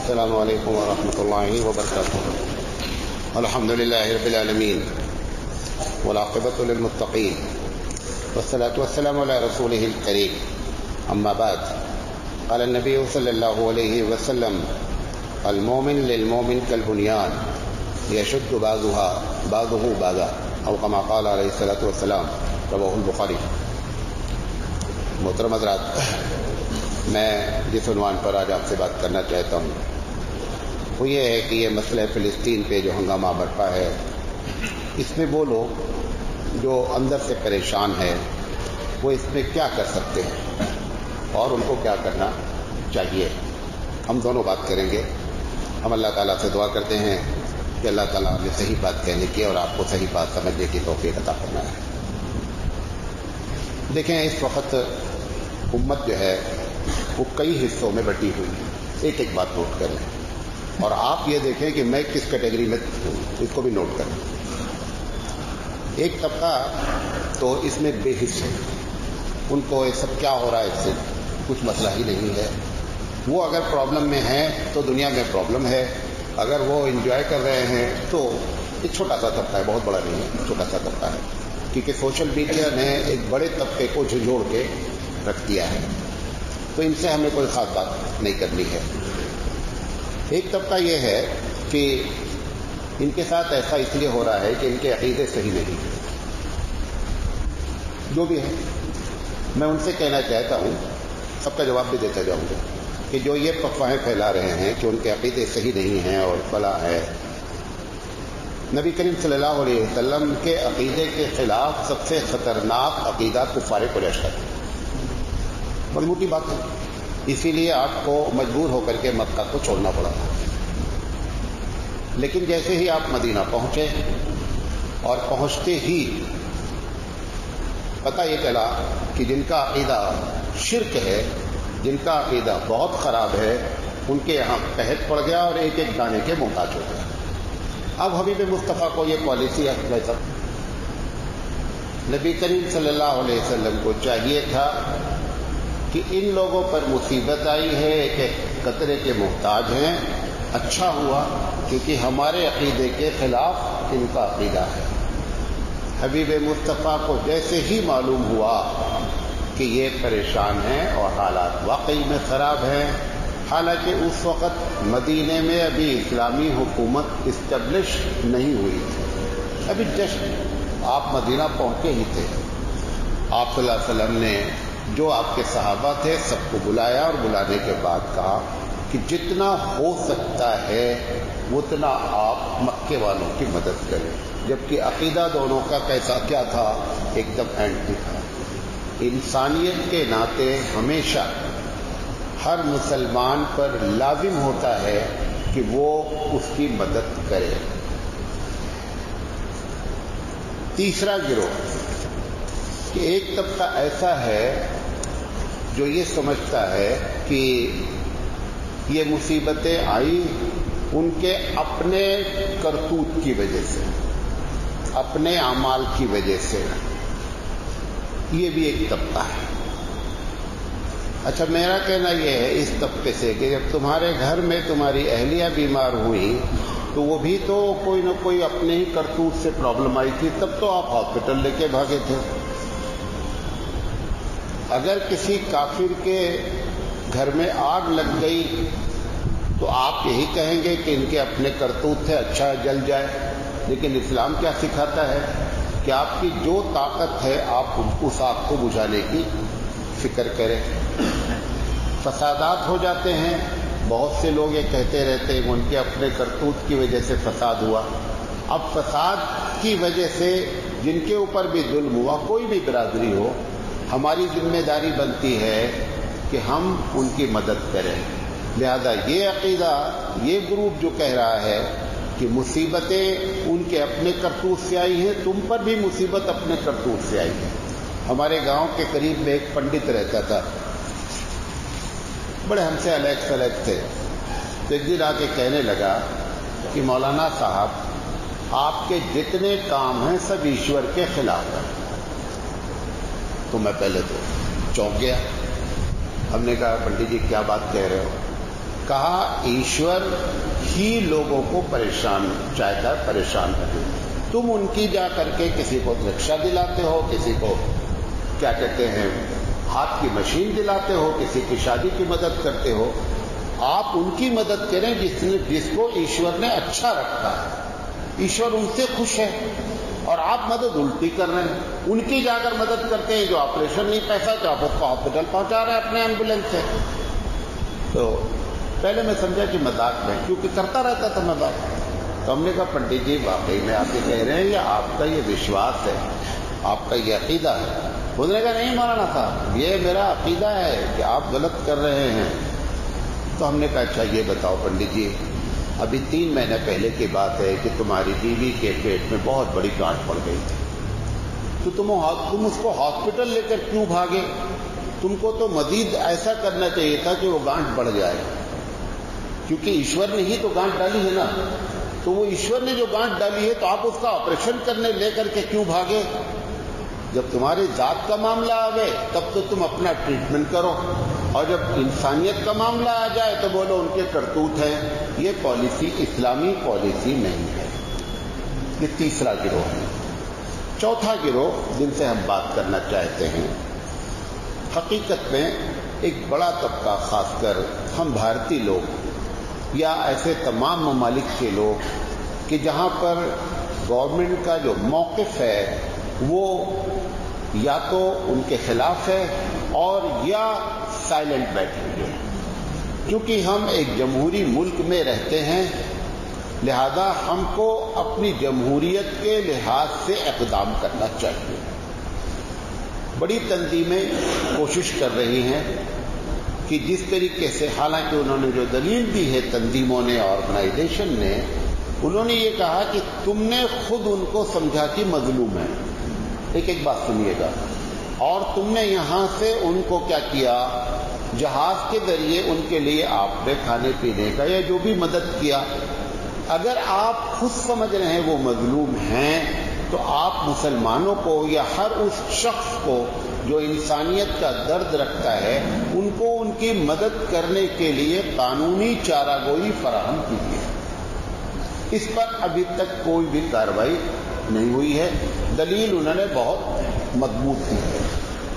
السلام علیکم ورحمۃ اللہ وبرکاتہ۔ الحمد للہ رب العالمین والعاقبۃ للمتقین والصلاة والسلام علی رسولہ الکریم، اما بعد، قال النبی صلی اللہ علیہ وسلم: المومن للمومن کالبنیان یشد بعضہ بعضا، او کما قال علیہ الصلاۃ والسلام، رواہ البخاری۔ محترم حضرات، میں جس عنوان پر آج آپ سے بات کرنا چاہتا ہوں وہ یہ ہے کہ یہ مسئلہ فلسطین پہ جو ہنگامہ برپا ہے، اس میں وہ لوگ جو اندر سے پریشان ہیں وہ اس میں کیا کر سکتے ہیں اور ان کو کیا کرنا چاہیے، ہم دونوں بات کریں گے۔ ہم اللہ تعالیٰ سے دعا کرتے ہیں کہ اللہ تعالیٰ ہمیں صحیح بات کہنے کی اور آپ کو صحیح بات سمجھنے کی توفیق عطا فرمائے۔ دیکھیں، اس وقت امت جو ہے وہ کئی حصوں میں بٹی ہوئی ہے، ایک ایک بات نوٹ کر لیں، اور آپ یہ دیکھیں کہ میں کس کیٹیگری میں ہوں، اس کو بھی نوٹ کریں۔ ایک طبقہ تو اس میں بے حص ہے، ان کو یہ سب کیا ہو رہا ہے اس سے کچھ مسئلہ ہی نہیں ہے۔ وہ اگر پرابلم میں ہیں تو دنیا میں پرابلم ہے، اگر وہ انجوائے کر رہے ہیں تو ایک چھوٹا سا طبقہ ہے، بہت بڑا نہیں ہے، چھوٹا سا طبقہ ہے، کیونکہ سوشل میڈیا نے ایک بڑے طبقے کو جھنجھوڑ کے رکھ دیا ہے، تو ان سے ہمیں کوئی خاص بات نہیں کرنی ہے۔ ایک طبقہ یہ ہے کہ ان کے ساتھ ایسا اس لیے ہو رہا ہے کہ ان کے عقیدے صحیح نہیں ہیں، جو بھی ہے۔ میں ان سے کہنا چاہتا ہوں، سب کا جواب بھی دیتا جاؤں گا، کہ جو یہ افواہیں پھیلا رہے ہیں کہ ان کے عقیدے صحیح نہیں ہیں اور فلاں ہے، نبی کریم صلی اللہ علیہ وسلم کے عقیدے کے خلاف سب سے خطرناک عقیدہ کفار قریش کا ہے، بڑی موٹی بات ہے، اسی لیے آپ کو مجبور ہو کر کے مکہ کو چھوڑنا پڑا۔ لیکن جیسے ہی آپ مدینہ پہنچے اور پہنچتے ہی پتہ یہ چلا کہ جن کا عقیدہ شرک ہے، جن کا عقیدہ بہت خراب ہے، ان کے یہاں قحط پڑ گیا اور ایک ایک دانے کے محتاج ہو گیا۔ اب حبیب مصطفیٰ کو یہ پالیسی ہے، نبی کریم صلی اللہ علیہ وسلم کو چاہیے تھا کہ ان لوگوں پر مصیبت آئی ہے، ایک ایک قطرے کے محتاج ہیں، اچھا ہوا کیونکہ ہمارے عقیدے کے خلاف ان کا عقیدہ ہے۔ حبیب مصطفیٰ کو جیسے ہی معلوم ہوا کہ یہ پریشان ہیں اور حالات واقعی میں خراب ہیں، حالانکہ اس وقت مدینے میں ابھی اسلامی حکومت اسٹیبلش نہیں ہوئی تھی، ابھی جسٹ آپ مدینہ پہنچے ہی تھے۔ آپ صلی اللہ علیہ وسلم نے جو آپ کے صحابہ تھے سب کو بلایا اور بلانے کے بعد کہا کہ جتنا ہو سکتا ہے اتنا آپ مکے والوں کی مدد کریں، جبکہ عقیدہ دونوں کا کیسا کیا تھا، ایک دم اینٹی تھا۔ انسانیت کے ناطے ہمیشہ ہر مسلمان پر لازم ہوتا ہے کہ وہ اس کی مدد کرے۔ تیسرا گروہ کہ ایک طبقہ ایسا ہے جو یہ سمجھتا ہے کہ یہ مصیبتیں آئی ان کے اپنے کرتوت کی وجہ سے، اپنے اعمال کی وجہ سے، یہ بھی ایک طبقہ ہے۔ اچھا، میرا کہنا یہ ہے اس طبقے سے کہ جب تمہارے گھر میں تمہاری اہلیہ بیمار ہوئی تو وہ بھی تو کوئی نہ کوئی اپنے ہی کرتوت سے پرابلم آئی تھی، تب تو آپ ہاسپٹل لے کے بھاگے تھے۔ اگر کسی کافر کے گھر میں آگ لگ گئی تو آپ یہی کہیں گے کہ ان کے اپنے کرتوت تھے، اچھا جل جائے، لیکن اسلام کیا سکھاتا ہے کہ آپ کی جو طاقت ہے آپ اس آگ کو بجھانے کی فکر کریں۔ فسادات ہو جاتے ہیں، بہت سے لوگ یہ کہتے رہتے ہیں ان کے اپنے کرتوت کی وجہ سے فساد ہوا۔ اب فساد کی وجہ سے جن کے اوپر بھی ظلم ہوا، کوئی بھی برادری ہو، ہماری ذمہ داری بنتی ہے کہ ہم ان کی مدد کریں۔ لہذا یہ عقیدہ، یہ گروپ جو کہہ رہا ہے کہ مصیبتیں ان کے اپنے کرتوت سے آئی ہیں، تم پر بھی مصیبت اپنے کرتوت سے آئی ہے۔ ہمارے گاؤں کے قریب میں ایک پنڈت رہتا تھا، بڑے ہم سے الگ تھلگ تھے، تو ایک دن آ کے کہنے لگا کہ مولانا صاحب آپ کے جتنے کام ہیں سب ایشور کے خلاف ہیں۔ تو میں پہلے تو چونک گیا، ہم نے کہا پنڈت جی کیا بات کہہ رہے ہو؟ کہا ایشور ہی لوگوں کو پریشان چاہتا ہے، پریشان کرے. تم ان کی جا کر کے کسی کو رکشہ دلاتے ہو، کسی کو کیا کہتے ہیں ہاتھ کی مشین دلاتے ہو، کسی کی شادی کی مدد کرتے ہو. آپ ان کی مدد کریں جس کو ایشور نے اچھا رکھا ہے. ایشور ان سے خوش ہے اور آپ مدد الٹی کر رہے ہیں. ان کی جا کر مدد کرتے ہیں جو آپریشن نہیں پیسہ تو آپ اس کو ہاسپٹل پہنچا رہے ہیں اپنے ایمبولینس سے. تو پہلے میں سمجھا کہ مذاق میں، کیونکہ کرتا رہتا تھا مذاق. تو ہم نے کہا پنڈت جی واقعی میں آپ یہ کہہ رہے ہیں یا آپ کا یہ وشواس ہے، آپ کا یہ عقیدہ ہے؟ انہوں نے کہا نہیں مولانا صاحب، یہ میرا عقیدہ ہے کہ آپ غلط کر رہے ہیں. تو ہم نے کہا اچھا یہ بتاؤ پنڈت جی، ابھی 3 مہینے پہلے کی بات ہے کہ تمہاری بیوی کے پیٹ میں بہت بڑی گانٹھ پڑ گئی تھی، تو تم اس کو ہاسپٹل لے کر کیوں بھاگے؟ تم کو تو مزید ایسا کرنا چاہیے تھا کہ وہ گانٹھ بڑھ جائے، کیونکہ ایشور نے ہی تو گانٹھ ڈالی ہے نا. تو وہ ایشور نے جو گانٹھ ڈالی ہے تو آپ اس کا آپریشن کرنے لے کر کے کیوں بھاگے؟ جب تمہاری ذات کا معاملہ آ گئے تب تو تم اپنا ٹریٹمنٹ کرو، اور جب انسانیت کا معاملہ آ جائے تو بولو ان کے کرتوت ہیں. یہ پالیسی اسلامی پالیسی نہیں ہے. یہ تیسرا گروہ ہے. چوتھا گروہ جن سے ہم بات کرنا چاہتے ہیں، حقیقت میں ایک بڑا طبقہ، خاص کر ہم بھارتی لوگ یا ایسے تمام ممالک کے لوگ کہ جہاں پر گورنمنٹ کا جو موقف ہے وہ یا تو ان کے خلاف ہے اور یا سائلنٹ بیٹھے ہوئے ہیں. کیونکہ ہم ایک جمہوری ملک میں رہتے ہیں، لہذا ہم کو اپنی جمہوریت کے لحاظ سے اقدام کرنا چاہیے. بڑی تنظیمیں کوشش کر رہی ہیں کہ جس طریقے سے، حالانکہ انہوں نے جو دلیل دی ہے تنظیموں نے، آرگنائزیشن نے، انہوں نے یہ کہا کہ تم نے خود ان کو سمجھا کہ مظلوم ہے. ایک بات سنیے گا. اور تم نے یہاں سے ان کو کیا کیا، جہاز کے ذریعے ان کے لیے آپ نے کھانے پینے کا یا جو بھی مدد کیا. اگر آپ خود سمجھ رہے ہیں وہ مظلوم ہیں تو آپ مسلمانوں کو یا ہر اس شخص کو جو انسانیت کا درد رکھتا ہے ان کو ان کی مدد کرنے کے لیے قانونی چارہ گوئی فراہم کیجیے. اس پر ابھی تک کوئی بھی کارروائی نہیں ہوئی ہے. دلیل انہوں نے بہت مضبوط دی ہے.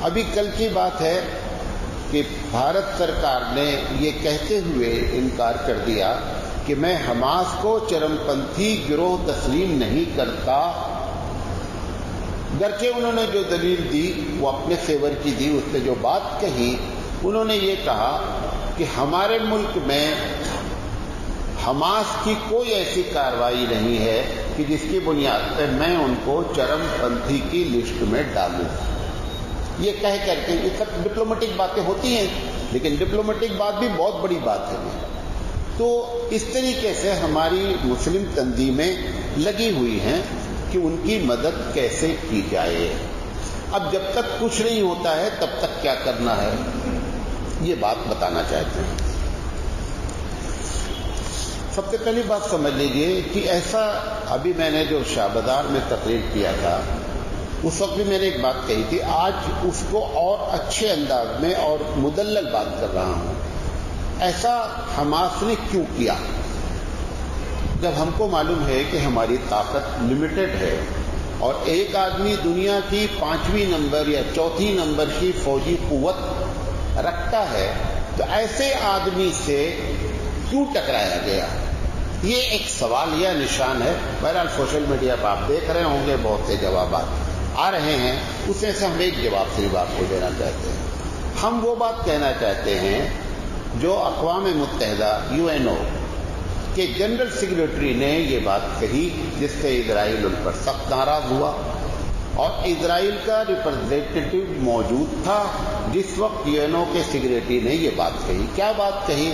ابھی کل کی بات ہے کہ بھارت سرکار نے یہ کہتے ہوئے انکار کر دیا کہ میں حماس کو چرم پنتھی گروہ تسلیم نہیں کرتا. گرچہ انہوں نے جو دلیل دی وہ اپنے فیور کی دی. اس نے جو بات کہی، انہوں نے یہ کہا کہ ہمارے ملک میں حماس کی کوئی ایسی کارروائی نہیں ہے کہ جس کی بنیاد پہ میں ان کو چرم پنتھی کی لسٹ میں ڈالوں. یہ کہہ کر کے یہ سب ڈپلومیٹک باتیں ہوتی ہیں، لیکن ڈپلومیٹک بات بھی بہت بڑی بات ہے. تو اس طریقے سے ہماری مسلم تنظیمیں لگی ہوئی ہیں کہ ان کی مدد کیسے کی جائے. اب جب تک کچھ نہیں ہوتا ہے تب تک کیا کرنا ہے، یہ بات بتانا چاہتے ہیں. سب سے پہلی بات سمجھ لیجئے کہ ایسا، ابھی میں نے جو شاہ بازار میں تقریر کیا تھا اس وقت بھی میں نے ایک بات کہی تھی، آج اس کو اور اچھے انداز میں اور مدلل بات کر رہا ہوں. ایسا حماس نے کیوں کیا؟ جب ہم کو معلوم ہے کہ ہماری طاقت لمیٹڈ ہے اور ایک آدمی دنیا کی 5ویں نمبر یا 4تھی نمبر کی فوجی قوت رکھتا ہے، تو ایسے آدمی سے کیوں ٹکرایا گیا؟ یہ ایک سوال یا نشان ہے. بہرحال سوشل میڈیا پر آپ دیکھ رہے ہوں گے بہت سے جوابات آ رہے ہیں، اس میں سے ہم ایک جواب صرف آپ کو دینا چاہتے ہیں. ہم وہ بات کہنا چاہتے ہیں جو اقوام متحدہ UNO کے جنرل سیکریٹری نے یہ بات کہی، جس سے اسرائیل ان پر سخت ناراض ہوا، اور اسرائیل کا ریپرزینٹیٹو موجود تھا جس وقت UNO کے سیکریٹری نے یہ بات کہی. کیا بات کہی؟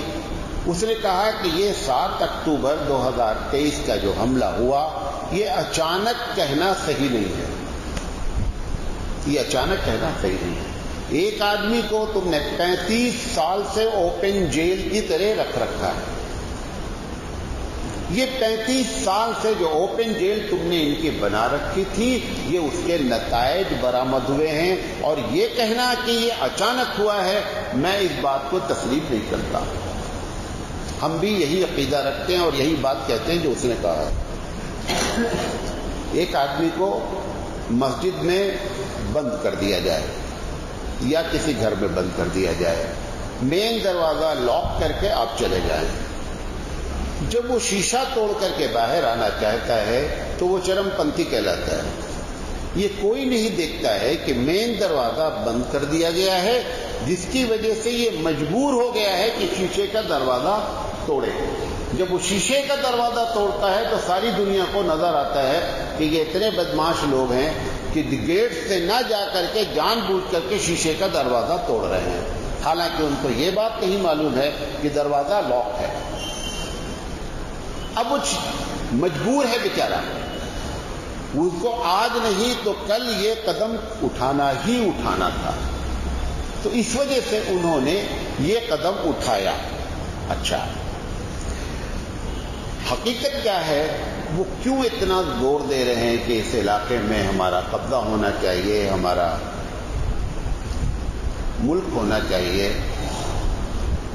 اس نے کہا کہ یہ 7 اکتوبر 2023 کا جو حملہ ہوا یہ اچانک کہنا صحیح نہیں ہے. یہ اچانک کہنا صحیح نہیں ہے. ایک آدمی کو تم نے 35 سال سے اوپن جیل کی طرح رکھ رکھا ہے. یہ 35 سال سے جو اوپن جیل تم نے ان کی بنا رکھی تھی، یہ اس کے نتائج برآمد ہوئے ہیں، اور یہ کہنا کہ یہ اچانک ہوا ہے، میں اس بات کو تسلیم نہیں کرتا. ہم بھی یہی عقیدہ رکھتے ہیں اور یہی بات کہتے ہیں جو اس نے کہا ہے۔ ایک آدمی کو مسجد میں بند کر دیا جائے یا کسی گھر میں بند کر دیا جائے، مین دروازہ لاک کر کے آپ چلے جائیں، جب وہ شیشہ توڑ کر کے باہر آنا چاہتا ہے تو وہ چرم پنتھی کہلاتا ہے۔ یہ کوئی نہیں دیکھتا ہے کہ مین دروازہ بند کر دیا گیا ہے، جس کی وجہ سے یہ مجبور ہو گیا ہے کہ شیشے کا دروازہ توڑے۔ جب وہ شیشے کا دروازہ توڑتا ہے تو ساری دنیا کو نظر آتا ہے کہ یہ اتنے بدماش لوگ ہیں کہ گیٹ سے نہ جا کر کے جان بوجھ کر کے شیشے کا دروازہ توڑ رہے ہیں، حالانکہ ان کو یہ بات نہیں معلوم ہے کہ دروازہ لاک ہے۔ اب وہ مجبور ہے بیچارہ، اس کو آج نہیں تو کل یہ قدم اٹھانا ہی اٹھانا تھا، تو اس وجہ سے انہوں نے یہ قدم اٹھایا۔ اچھا، حقیقت کیا ہے؟ وہ کیوں اتنا زور دے رہے ہیں کہ اس علاقے میں ہمارا قبضہ ہونا چاہیے، ہمارا ملک ہونا چاہیے؟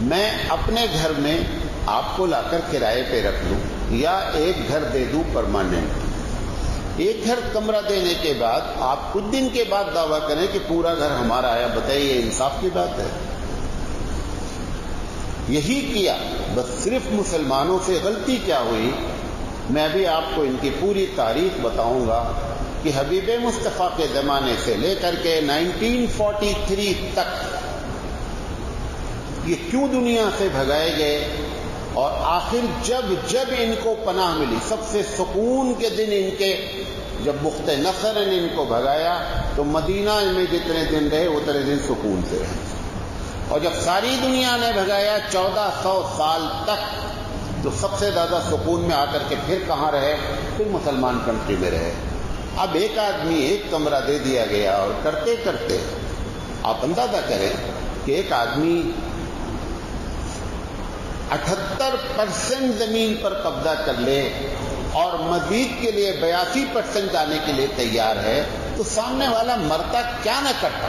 میں اپنے گھر میں آپ کو لا کر کرائے پہ رکھ لوں یا ایک گھر دے دوں پرماننٹ، ایک گھر کمرہ دینے کے بعد آپ کچھ دن کے بعد دعویٰ کریں کہ پورا گھر ہمارا آیا، بتائیے یہ انصاف کی بات ہے؟ یہی کیا، بس صرف مسلمانوں سے غلطی کیا ہوئی؟ میں ابھی آپ کو ان کی پوری تاریخ بتاؤں گا کہ حبیب مصطفیٰ کے زمانے سے لے کر کے 1943 تک یہ کیوں دنیا سے بھگائے گئے، اور آخر جب ان کو پناہ ملی، سب سے سکون کے دن ان کے، جب بخت نصر نے ان کو بھگایا تو مدینہ میں جتنے دن رہے اتنے دن سکون سے رہے، اور جب ساری دنیا نے بھگایا 1400 سال تک تو سب سے زیادہ سکون میں آ کر کے پھر کہاں رہے؟ پھر مسلمان کنٹری میں رہے۔ اب ایک آدمی ایک کمرہ دے دیا گیا اور کرتے کرتے آپ اندازہ کریں کہ ایک آدمی 78% زمین پر قبضہ کر لے اور مزید کے لیے 82% جانے کے لیے تیار ہے، تو سامنے والا مرتا کیا نہ کرتا؟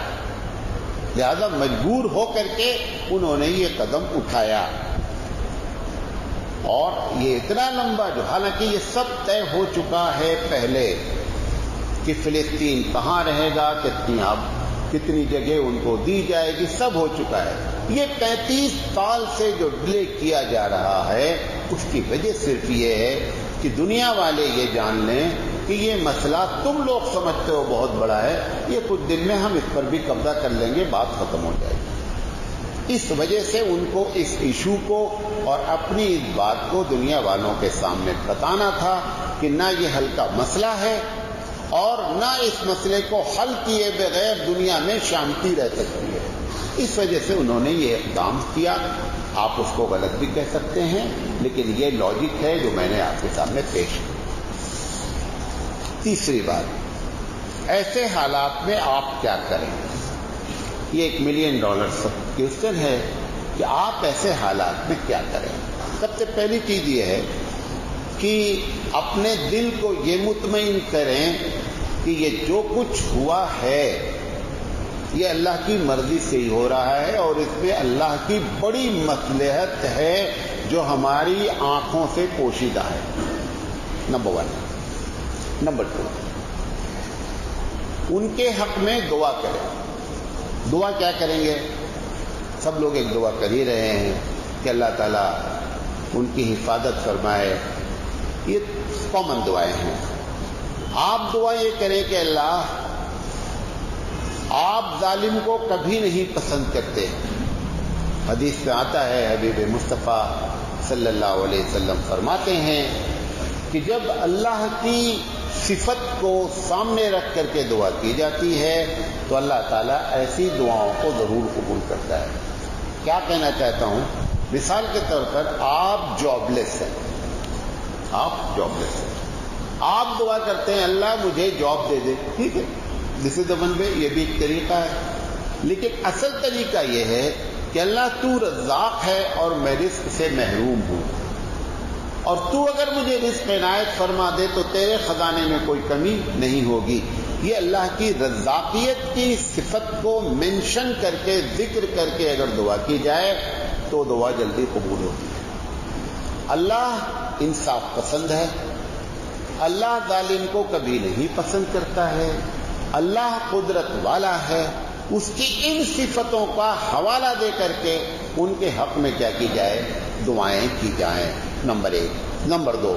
لہذا مجبور ہو کر کے انہوں نے یہ قدم اٹھایا، اور یہ اتنا لمبا جو حالانکہ یہ سب طے ہو چکا ہے پہلے کہ فلسطین کہاں رہے گا، کتنی جگہ ان کو دی جائے گی، سب ہو چکا ہے۔ یہ 35 سال سے جو ڈیلے کیا جا رہا ہے اس کی وجہ صرف یہ ہے کہ دنیا والے یہ جان لیں کہ یہ مسئلہ تم لوگ سمجھتے ہو بہت بڑا ہے، یہ کچھ دن میں ہم اس پر بھی قبضہ کر لیں گے، بات ختم ہو جائے گی۔ اس وجہ سے ان کو اس ایشو کو اور اپنی اس بات کو دنیا والوں کے سامنے بتانا تھا کہ نہ یہ حل کا مسئلہ ہے اور نہ اس مسئلے کو حل کیے بغیر دنیا میں شانتی رہ سکتی ہے۔ اس وجہ سے انہوں نے یہ اقدام کیا۔ آپ اس کو غلط بھی کہہ سکتے ہیں، لیکن یہ لاجک ہے جو میں نے آپ کے سامنے پیش کی۔ تیسری بات، ایسے حالات میں آپ کیا کریں؟ یہ $1 ملین کوسچن ہے کہ آپ ایسے حالات میں کیا کریں۔ سب سے پہلی چیز یہ ہے کہ اپنے دل کو یہ مطمئن کریں کہ یہ جو کچھ ہوا ہے یہ اللہ کی مرضی سے ہی ہو رہا ہے، اور اس میں اللہ کی بڑی مصلحت ہے جو ہماری آنکھوں سے پوشیدہ ہے۔ نمبر 1۔ نمبر 2، ان کے حق میں دعا کریں۔ دعا کیا کریں گے؟ سب لوگ ایک دعا کر ہی رہے ہیں کہ اللہ تعالیٰ ان کی حفاظت فرمائے، یہ کامن دعائیں ہیں۔ آپ دعا یہ کریں کہ اللہ، آپ ظالم کو کبھی نہیں پسند کرتے۔ حدیث میں آتا ہے، حبیب مصطفیٰ صلی اللہ علیہ وسلم فرماتے ہیں کہ جب اللہ کی صفت کو سامنے رکھ کر کے دعا کی جاتی ہے تو اللہ تعالیٰ ایسی دعاؤں کو ضرور قبول کرتا ہے۔ کیا کہنا چاہتا ہوں؟ مثال کے طور پر آپ جاب لیس ہیں، آپ دعا کرتے ہیں اللہ مجھے جاب دے دے، ٹھیک ہے، دس از دا ون وے، یہ بھی ایک طریقہ ہے، لیکن اصل طریقہ یہ ہے کہ اللہ تو رزاق ہے اور میں رزق سے محروم ہوں، اور تو اگر مجھے رزق عنایت فرما دے تو تیرے خزانے میں کوئی کمی نہیں ہوگی۔ یہ اللہ کی رزاقیت کی صفت کو مینشن کر کے ذکر کر کے اگر دعا کی جائے تو دعا جلدی قبول ہوتی ہے۔ اللہ انصاف پسند ہے، اللہ ظالم کو کبھی نہیں پسند کرتا ہے، اللہ قدرت والا ہے. اس کی ان صفتوں کا حوالہ دے کر کے ان کے حق میں کیا کی جائے؟ دعائیں کی جائیں. نمبر 1. نمبر 2،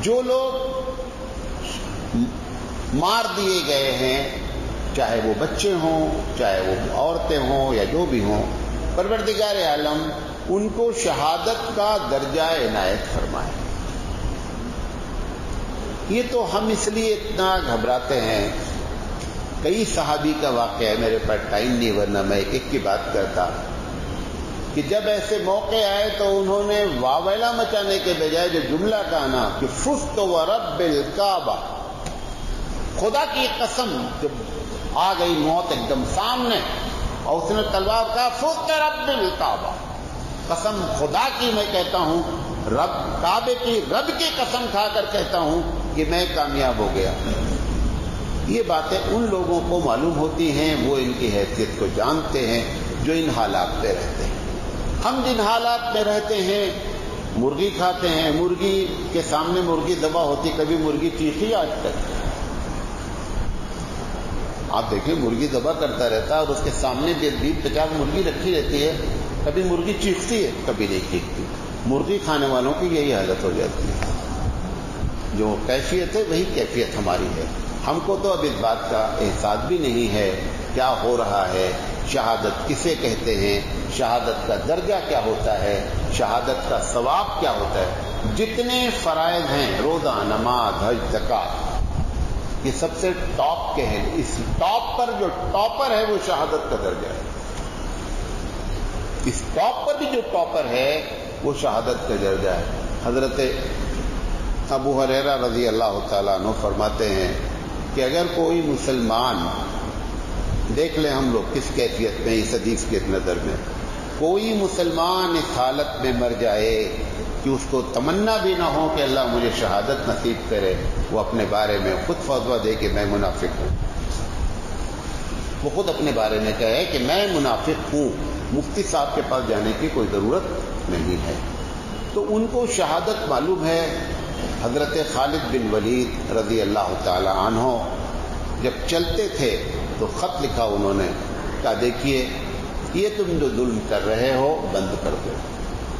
جو لوگ مار دیے گئے ہیں، چاہے وہ بچے ہوں، چاہے وہ عورتیں ہوں یا جو بھی ہوں، پروردگار عالم ان کو شہادت کا درجہ عنایت فرمائے. یہ تو ہم اس لیے اتنا گھبراتے ہیں. کئی صحابی کا واقعہ ہے، میرے پاس ٹائم نہیں ورنہ میں ایک کی بات کرتا، کہ جب ایسے موقع آئے تو انہوں نے واویلا مچانے کے بجائے جو جملہ کہا نا کہ فزت ورب الکعبہ، خدا کی قسم، جب آ گئی موت ایک دم سامنے اور اس نے تلوار کہا فزت رب الکعبہ، قسم خدا کی میں کہتا ہوں، رب کعبے کی رب کی قسم کھا کر کہتا ہوں کہ میں کامیاب ہو گیا. یہ باتیں ان لوگوں کو معلوم ہوتی ہیں، وہ ان کی حیثیت کو جانتے ہیں جو ان حالات پہ رہتے ہیں. ہم جن حالات میں رہتے ہیں، مرغی کھاتے ہیں، مرغی کے سامنے مرغی ذبح ہوتی، کبھی مرغی چیخی آج تک؟ آپ دیکھیں مرغی ذبح کرتا رہتا ہے اور اس کے سامنے 20-50 مرغی رکھی رہتی ہے، کبھی مرغی چیختی ہے، کبھی نہیں چیختی. مرغی کھانے والوں کی یہی حالت ہو جاتی ہے. جو کیفیت ہے وہی کیفیت ہماری ہے. ہم کو تو اب اس بات کا احساس بھی نہیں ہے کیا ہو رہا ہے، شہادت کسے کہتے ہیں، شہادت کا درجہ کیا ہوتا ہے، شہادت کا ثواب کیا ہوتا ہے. جتنے فرائض ہیں، روزہ، نماز، حج، زکوٰۃ، یہ سب سے ٹاپ کے ہیں. اس ٹاپ پر جو ٹاپر ہے وہ شہادت کا درجہ ہے. اس ٹاپ پر بھی جو ٹاپر ہے وہ شہادت کا درجہ ہے. حضرت ابو ہریرہ رضی اللہ تعالیٰ عنہ فرماتے ہیں کہ اگر کوئی مسلمان، دیکھ لیں ہم لوگ کس کیفیت میں اس حدیث کی نظر میں، کوئی مسلمان اس حالت میں مر جائے کہ اس کو تمنا بھی نہ ہو کہ اللہ مجھے شہادت نصیب کرے، وہ اپنے بارے میں خود فتویٰ دے کہ میں منافق ہوں. وہ خود اپنے بارے میں کہے کہ میں منافق ہوں، مفتی صاحب کے پاس جانے کی کوئی ضرورت نہیں ہے. تو ان کو شہادت معلوم ہے. حضرت خالد بن ولید رضی اللہ تعالی عنہ جب چلتے تھے تو خط لکھا انہوں نے، کہا دیکھیے یہ تم جو ظلم کر رہے ہو بند کر دو،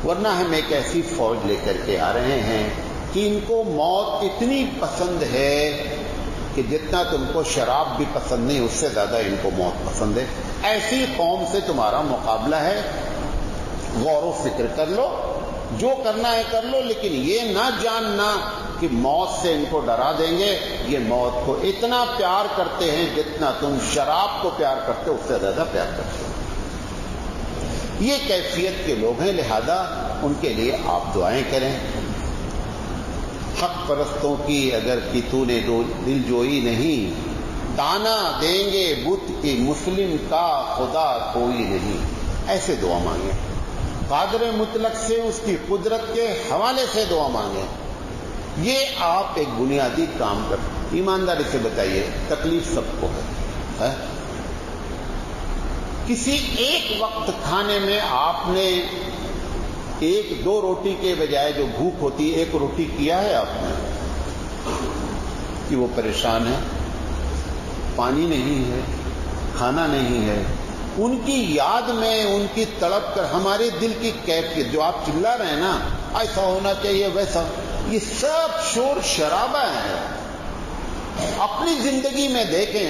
ورنہ ہم ایک ایسی فوج لے کر کے آ رہے ہیں کہ ان کو موت اتنی پسند ہے کہ جتنا تم کو شراب بھی پسند نہیں اس سے زیادہ ان کو موت پسند ہے. ایسی قوم سے تمہارا مقابلہ ہے. غور و فکر کر لو، جو کرنا ہے کر لو، لیکن یہ نہ جاننا کہ موت سے ان کو ڈرا دیں گے. یہ موت کو اتنا پیار کرتے ہیں جتنا تم شراب کو پیار کرتے ہو اس سے زیادہ پیار کرتے ہو. یہ کیفیت کے لوگ ہیں، لہذا ان کے لیے آپ دعائیں کریں. حق پرستوں کی اگر کہ تو نے دل جوئی نہیں، دانا دیں گے بت کی مسلم کا خدا کوئی نہیں. ایسے دعا مانگیں. قادر مطلق سے اس کی قدرت کے حوالے سے دعا مانگیں. یہ آپ ایک بنیادی کام کریں. ایمانداری سے بتائیے، تکلیف سب کو ہے. کسی ایک وقت کھانے میں آپ نے 1-2 روٹی کے بجائے جو بھوک ہوتی ہے 1 روٹی کیا ہے آپ نے کہ وہ پریشان ہے، پانی نہیں ہے، کھانا نہیں ہے. ان کی یاد میں، ان کی تڑپ کر ہمارے دل کی کیفیت جو آپ چلا رہے ہیں نا، ایسا ہونا چاہیے ویسا، یہ سب شور شرابہ ہے. اپنی زندگی میں دیکھیں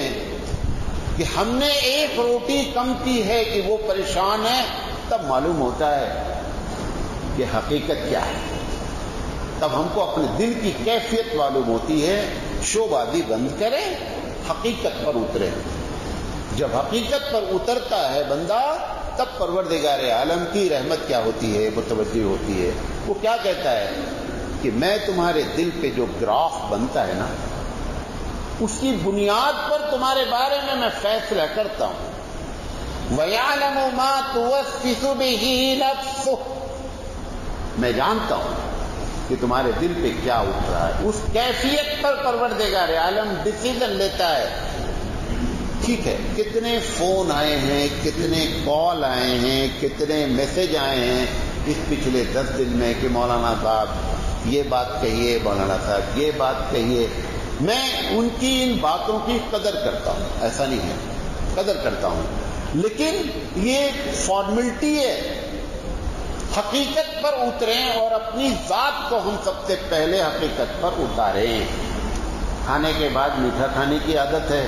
کہ ہم نے 1 روٹی کم کی ہے کہ وہ پریشان ہے، تب معلوم ہوتا ہے کہ حقیقت کیا ہے. تب ہم کو اپنے دل کی کیفیت معلوم ہوتی ہے. شو بازی بند کریں، حقیقت پر اتریں. جب حقیقت پر اترتا ہے بندہ، تب پروردگار عالم کی رحمت کیا ہوتی ہے، متوجہ ہوتی ہے. وہ کیا کہتا ہے کہ میں تمہارے دل پہ جو گراف بنتا ہے نا، اس کی بنیاد پر تمہارے بارے میں فیصلہ کرتا ہوں. وَيَعْلَمُ مَا تُوَسْوِسُ بِهِ نَفْسُهُ، میں جانتا ہوں کہ تمہارے دل پہ کیا اٹھ رہا ہے. اس کیفیت پر پروردگار عالم ڈیسیژن لیتا ہے. ٹھیک ہے، کتنے فون آئے ہیں، کتنے کال آئے ہیں، کتنے میسج آئے ہیں، اس پچھلے 10 دن میں کہ مولانا صاحب یہ بات کہیے، مولانا صاحب یہ بات کہیے. میں ان کی ان باتوں کی قدر کرتا ہوں، ایسا نہیں ہے، قدر کرتا ہوں، لیکن یہ فارمیلٹی ہے. حقیقت پر اتریں اور اپنی ذات کو ہم سب سے پہلے حقیقت پر اتاریں. کھانے کے بعد میٹھا کھانے کی عادت ہے.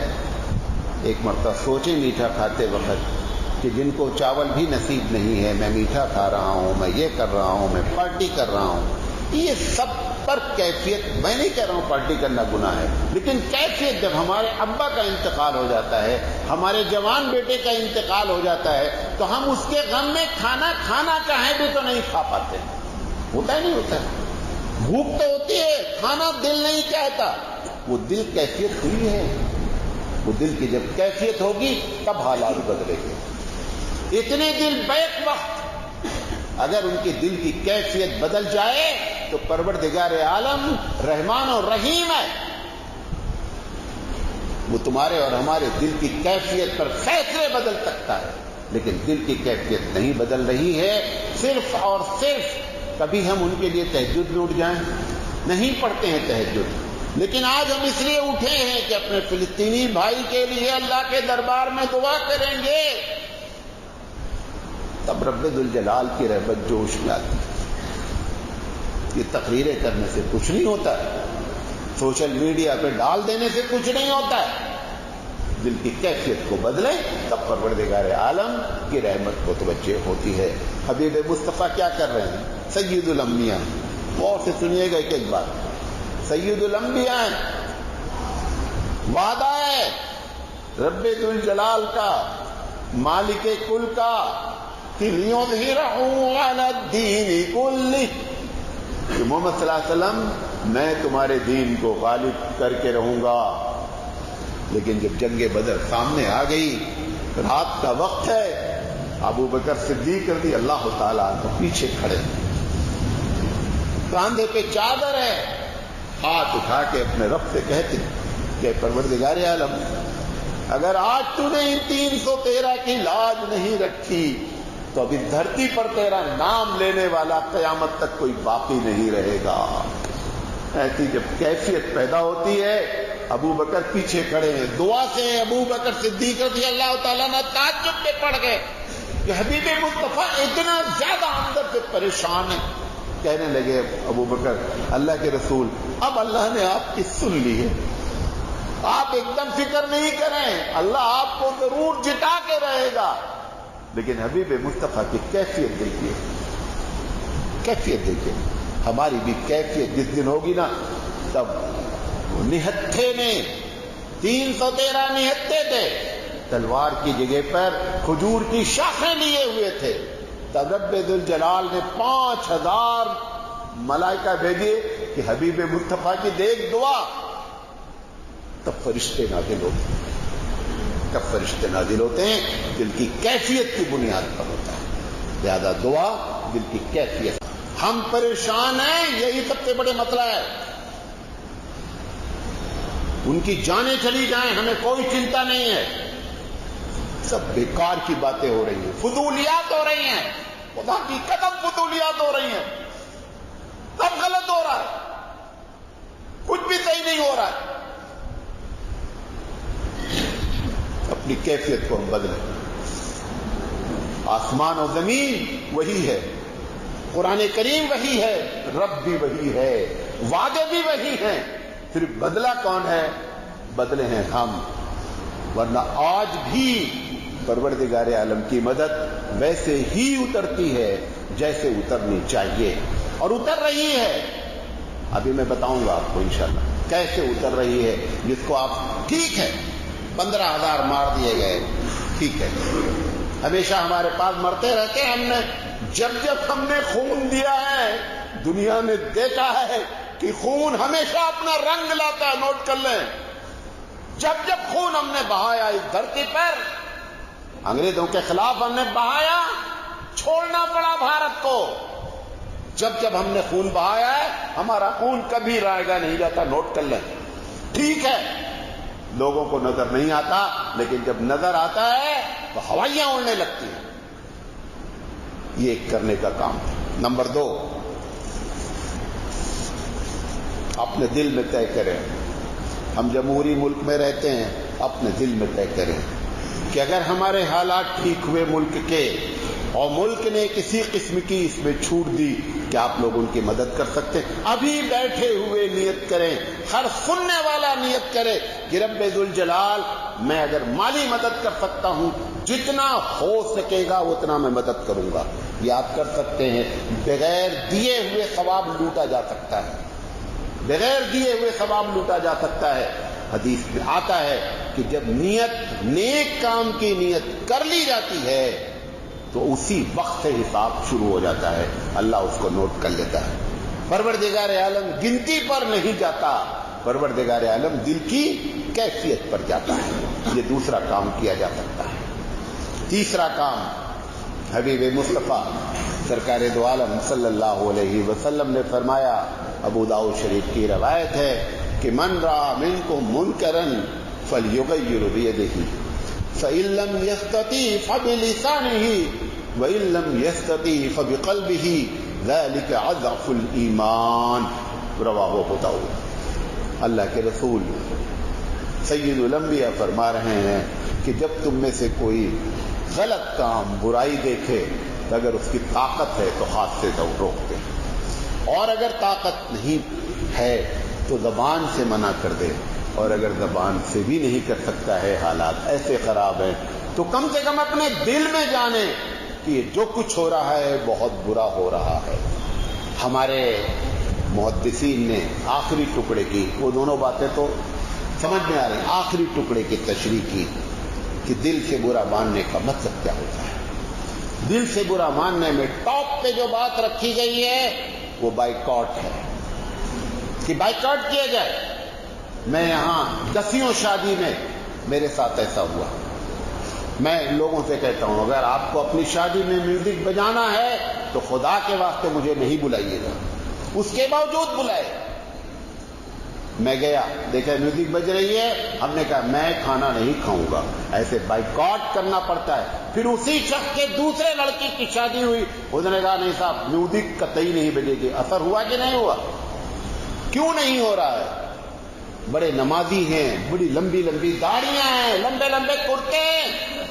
ایک مرتبہ سوچیں میٹھا کھاتے وقت کہ جن کو چاول بھی نصیب نہیں ہے، میں میٹھا کھا رہا ہوں، میں یہ کر رہا ہوں، میں پارٹی کر رہا ہوں. یہ سب پر کیفیت، میں نہیں کہہ رہا ہوں پارٹی کرنا گناہ ہے، لیکن کیفیت جب ہمارے ابا کا انتقال ہو جاتا ہے، ہمارے جوان بیٹے کا انتقال ہو جاتا ہے، تو ہم اس کے غم میں کھانا چاہیں بھی تو نہیں کھا پاتے. ہوتا ہی نہیں ہوتا ہے. بھوک تو ہوتی ہے، کھانا دل نہیں چاہتا. وہ دل کیفیت ہوئی ہے. وہ دل کی جب کیفیت ہوگی تب حالات بدلے گے. اتنے دل بیک وقت اگر ان کی دل کی کیفیت بدل جائے تو پروردگار عالم رحمان و رحیم ہے. وہ تمہارے اور ہمارے دل کی کیفیت پر فیصلے بدل سکتا ہے، لیکن دل کی کیفیت نہیں بدل رہی ہے. صرف اور صرف کبھی ہم ان کے لیے تہجد میں اٹھ جائیں، نہیں پڑھتے ہیں تہجد، لیکن آج ہم اس لیے اٹھے ہیں کہ اپنے فلسطینی بھائی کے لیے اللہ کے دربار میں دعا کریں گے. تب رب ذوالجلال کی رحمت جوش میں آتی ہے. یہ تقریریں کرنے سے کچھ نہیں ہوتا ہے، سوشل میڈیا پہ ڈال دینے سے کچھ نہیں ہوتا ہے. دل کی کیفیت کو بدلیں تب پروردگار عالم کی رحمت کو توجہ ہوتی ہے. حبیب مصطفیٰ کیا کر رہے ہیں؟ سید الانبیاء. غور سے سنیے گا ایک بات. سید الانبیاء وعدہ ہے رب ذوالجلال کا، مالک کل کا، کہ لِيُظْهِرَهُ عَلَى الدِّينِ كُلِّهِ، کہ محمد صلی اللہ علیہ وسلم میں تمہارے دین کو غالب کر کے رہوں گا. لیکن جب جنگ بدر سامنے آ گئی، رات کا وقت ہے، ابو بکر صدیق رضی اللہ تعالیٰ عنہ پیچھے کھڑے، کاندھے پہ چادر ہے، ہاتھ اٹھا کے اپنے رب سے کہتے کہ پروردگار عالم، اگر آج تو نے ان 313 کی لاج نہیں رکھی تو ابھی دھرتی پر تیرا نام لینے والا قیامت تک کوئی باقی نہیں رہے گا. ایسی جب کیفیت پیدا ہوتی ہے، ابو بکر پیچھے کھڑے ہیں، دعا سے ابو بکر صدیق رضی اللہ تعالیٰ نے تعجب میں پڑ گئے کہ حبیب مصطفیٰ اتنا زیادہ اندر سے پریشان ہے. کہنے لگے ابو بکر، اللہ کے رسول، اب اللہ نے آپ کی سن لی ہے، آپ ایک دم فکر نہیں کریں، اللہ آپ کو ضرور جتا کے رہے گا. لیکن حبیب مصطفیٰ کی کیفیت دیکھیے، کیفیت دیکھیے. ہماری بھی کیفیت جس دن ہوگی نا، تب نہتھے میں 313 نہتھے تھے، تلوار کی جگہ پر کھجور کی شاخیں لیے ہوئے تھے. تب رب ذوالجلال نے 5000 ملائکہ بھیجے کہ حبیب مصطفیٰ کی دیکھ دعا. تب فرشتے نازل ہوتے ہیں. کب فرشتے نازل ہوتے ہیں؟ دل کی کیفیت کی بنیاد پر ہوتا ہے. لہذا دعا دل کی کیفیت. ہم پریشان ہیں، یہی سب سے بڑے مسئلہ ہے. ان کی جانیں چلی جائیں ہمیں کوئی چنتا نہیں ہے. سب بیکار کی باتیں ہو رہی ہیں، فضولیات ہو رہی ہیں، خدا کی قدم فضولیات ہو رہی ہیں. سب غلط ہو رہا ہے، کچھ بھی صحیح نہیں ہو رہا ہے. اپنی کیفیت کو ہم بدلیں. آسمان و زمین وہی ہے، قرآن کریم وہی ہے، رب بھی وہی ہے، وعدے بھی وہی ہیں. صرف بدلہ کون ہے؟ بدلے ہیں ہم. ورنہ آج بھی پروردگار عالم کی مدد ویسے ہی اترتی ہے جیسے اترنی چاہیے، اور اتر رہی ہے. ابھی میں بتاؤں گا آپ کو انشاءاللہ کیسے اتر رہی ہے. جس کو آپ ٹھیک ہے 15,000 مار دیے گئے، ٹھیک ہے، ہمیشہ ہمارے پاس مرتے رہتے ہیں. جب ہم نے خون دیا ہے، دنیا نے دیکھا ہے کہ خون ہمیشہ اپنا رنگ لاتا ہے. نوٹ کر لیں، جب خون ہم نے بہایا اس دھرتی پر، انگریزوں کے خلاف ہم نے بہایا، چھوڑنا پڑا بھارت کو. جب ہم نے خون بہایا ہے، ہمارا خون کبھی رائے گا نہیں جاتا. نوٹ کر لیں. ٹھیک ہے، لوگوں کو نظر نہیں آتا، لیکن جب نظر آتا ہے تو ہوائیاں اڑنے لگتی ہیں. یہ ایک کرنے کا کام ہے. نمبر 2، اپنے دل میں طے کریں. ہم جمہوری ملک میں رہتے ہیں، اپنے دل میں طے کریں کہ اگر ہمارے حالات ٹھیک ہوئے ملک کے اور ملک نے کسی قسم کی اس میں چھوٹ دی کہ آپ لوگ ان کی مدد کر سکتے ہیں، ابھی بیٹھے ہوئے نیت کریں. ہر سننے والا نیت کرے کہ رب ذوالجلال میں اگر مالی مدد کر سکتا ہوں جتنا ہو سکے گا اتنا میں مدد کروں گا. یہ آپ کر سکتے ہیں. بغیر دیے ہوئے ثواب لوٹا جا سکتا ہے، بغیر دیے ہوئے ثواب لوٹا جا سکتا ہے. حدیث میں آتا ہے کہ جب نیت نیک کام کی نیت کر لی جاتی ہے تو اسی وقت سے حساب شروع ہو جاتا ہے، اللہ اس کو نوٹ کر لیتا ہے. پروردگار عالم گنتی پر نہیں جاتا، پروردگار عالم دل کی کیفیت پر جاتا ہے. یہ دوسرا کام کیا جا سکتا ہے. تیسرا کام، حبیب مصطفیٰ سرکار دو عالم صلی اللہ علیہ وسلم نے فرمایا، ابو داؤد شریف کی روایت ہے کہ من رأى منکم منکرا فلیغیر بیدہ فإن لم يستطع فبلسانہ وإن لم يستطع فبقلبہ ذلك اضعف الایمان. رواہ ابو داؤد. اللہ کے رسول سید الانبیاء فرما رہے ہیں کہ جب تم میں سے کوئی غلط کام برائی دیکھے تو اگر اس کی طاقت ہے تو ہاتھ سے روک دے، اور اگر طاقت نہیں ہے تو زبان سے منع کر دے، اور اگر زبان سے بھی نہیں کر سکتا ہے، حالات ایسے خراب ہیں تو کم سے کم اپنے دل میں جانے کہ یہ جو کچھ ہو رہا ہے بہت برا ہو رہا ہے. ہمارے محدثین نے آخری ٹکڑے کی، وہ دونوں باتیں تو سمجھ میں آ رہی، آخری ٹکڑے کی تشریح کی کہ دل سے برا ماننے کا مطلب کیا ہوتا ہے. دل سے برا ماننے میں ٹاپ پہ جو بات رکھی گئی ہے وہ بائیکاٹ ہے، کہ بائیکاٹ کیا جائے. میں یہاں 10 شادی میں میرے ساتھ ایسا ہوا. میں لوگوں سے کہتا ہوں اگر آپ کو اپنی شادی میں میوزک بجانا ہے تو خدا کے واسطے مجھے نہیں بلائیے گا، اس کے باوجود بلائے. میں گیا، دیکھا میوزک بج رہی ہے، ہم نے کہا میں کھانا نہیں کھاؤں گا. ایسے بائیکاٹ کرنا پڑتا ہے. پھر اسی شخص کے دوسرے لڑکی کی شادی ہوئی، اس نے کہا نہیں صاحب میوزک قطعی نہیں بجے گی. اثر ہوا کہ نہیں ہوا؟ کیوں نہیں ہو رہا ہے؟ بڑے نمازی ہیں، بڑی لمبی لمبی داڑیاں ہیں، لمبے لمبے کرتے ہیں،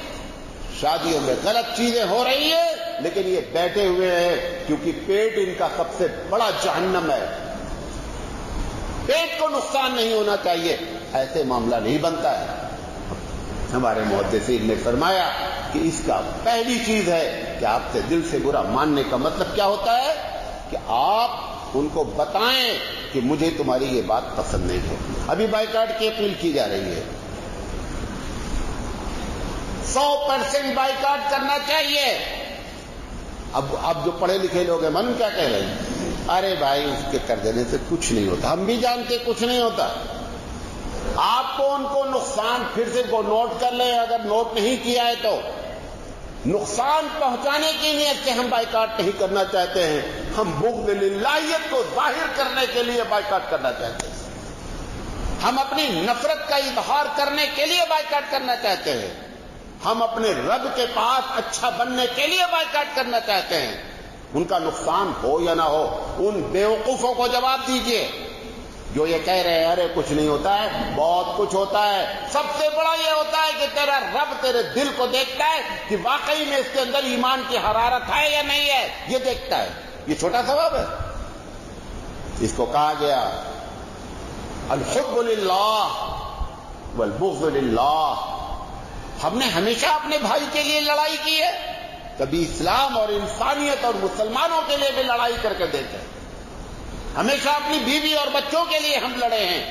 شادیوں میں غلط چیزیں ہو رہی ہیں، لیکن یہ بیٹھے ہوئے ہیں کیونکہ پیٹ ان کا سب سے بڑا جہنم ہے، پیٹ کو نقصان نہیں ہونا چاہیے. ایسے معاملہ نہیں بنتا ہے. ہمارے محدثین نے فرمایا کہ اس کا پہلی چیز ہے کہ آپ سے دل سے برا ماننے کا مطلب کیا ہوتا ہے کہ آپ ان کو بتائیں کہ مجھے تمہاری یہ بات پسند نہیں ہے. ابھی بائیکاٹ کی اپیل کی جا رہی ہے، 100% بائیکاٹ کرنا چاہیے. اب جو پڑھے لکھے لوگ ہیں من کیا کہہ رہے ہیں، ارے بھائی اس کے کر دینے سے کچھ نہیں ہوتا. ہم بھی جانتے کچھ نہیں ہوتا. آپ کو ان کو نقصان پھر سے کو نوٹ کر لیں، اگر نوٹ نہیں کیا ہے تو نقصان پہنچانے کی نیت سے ہم بائیکاٹ نہیں کرنا چاہتے ہیں، ہم بغض للہیت کو ظاہر کرنے کے لیے بائیکاٹ کرنا چاہتے ہیں، ہم اپنی نفرت کا اظہار کرنے کے لیے بائیکاٹ کرنا چاہتے ہیں، ہم اپنے رب کے پاس اچھا بننے کے لیے بائیکاٹ کرنا چاہتے ہیں. ان کا نقصان ہو یا نہ ہو، ان بیوقوفوں کو جواب دیجئے جو یہ کہہ رہے ہیں ارے کچھ نہیں ہوتا ہے. بہت کچھ ہوتا ہے. سب سے بڑا یہ ہوتا ہے کہ تیرا رب تیرے دل کو دیکھتا ہے کہ واقعی میں اس کے اندر ایمان کی حرارت ہے یا نہیں ہے، یہ دیکھتا ہے. یہ چھوٹا ثواب ہے. اس کو کہا گیا الحب للہ والبغض للہ. ہم نے ہمیشہ اپنے بھائی کے لیے لڑائی کی ہے، کبھی اسلام اور انسانیت اور مسلمانوں کے لیے بھی لڑائی کر کے دیکھیں. ہمیشہ اپنی بیوی اور بچوں کے لیے ہم لڑے ہیں،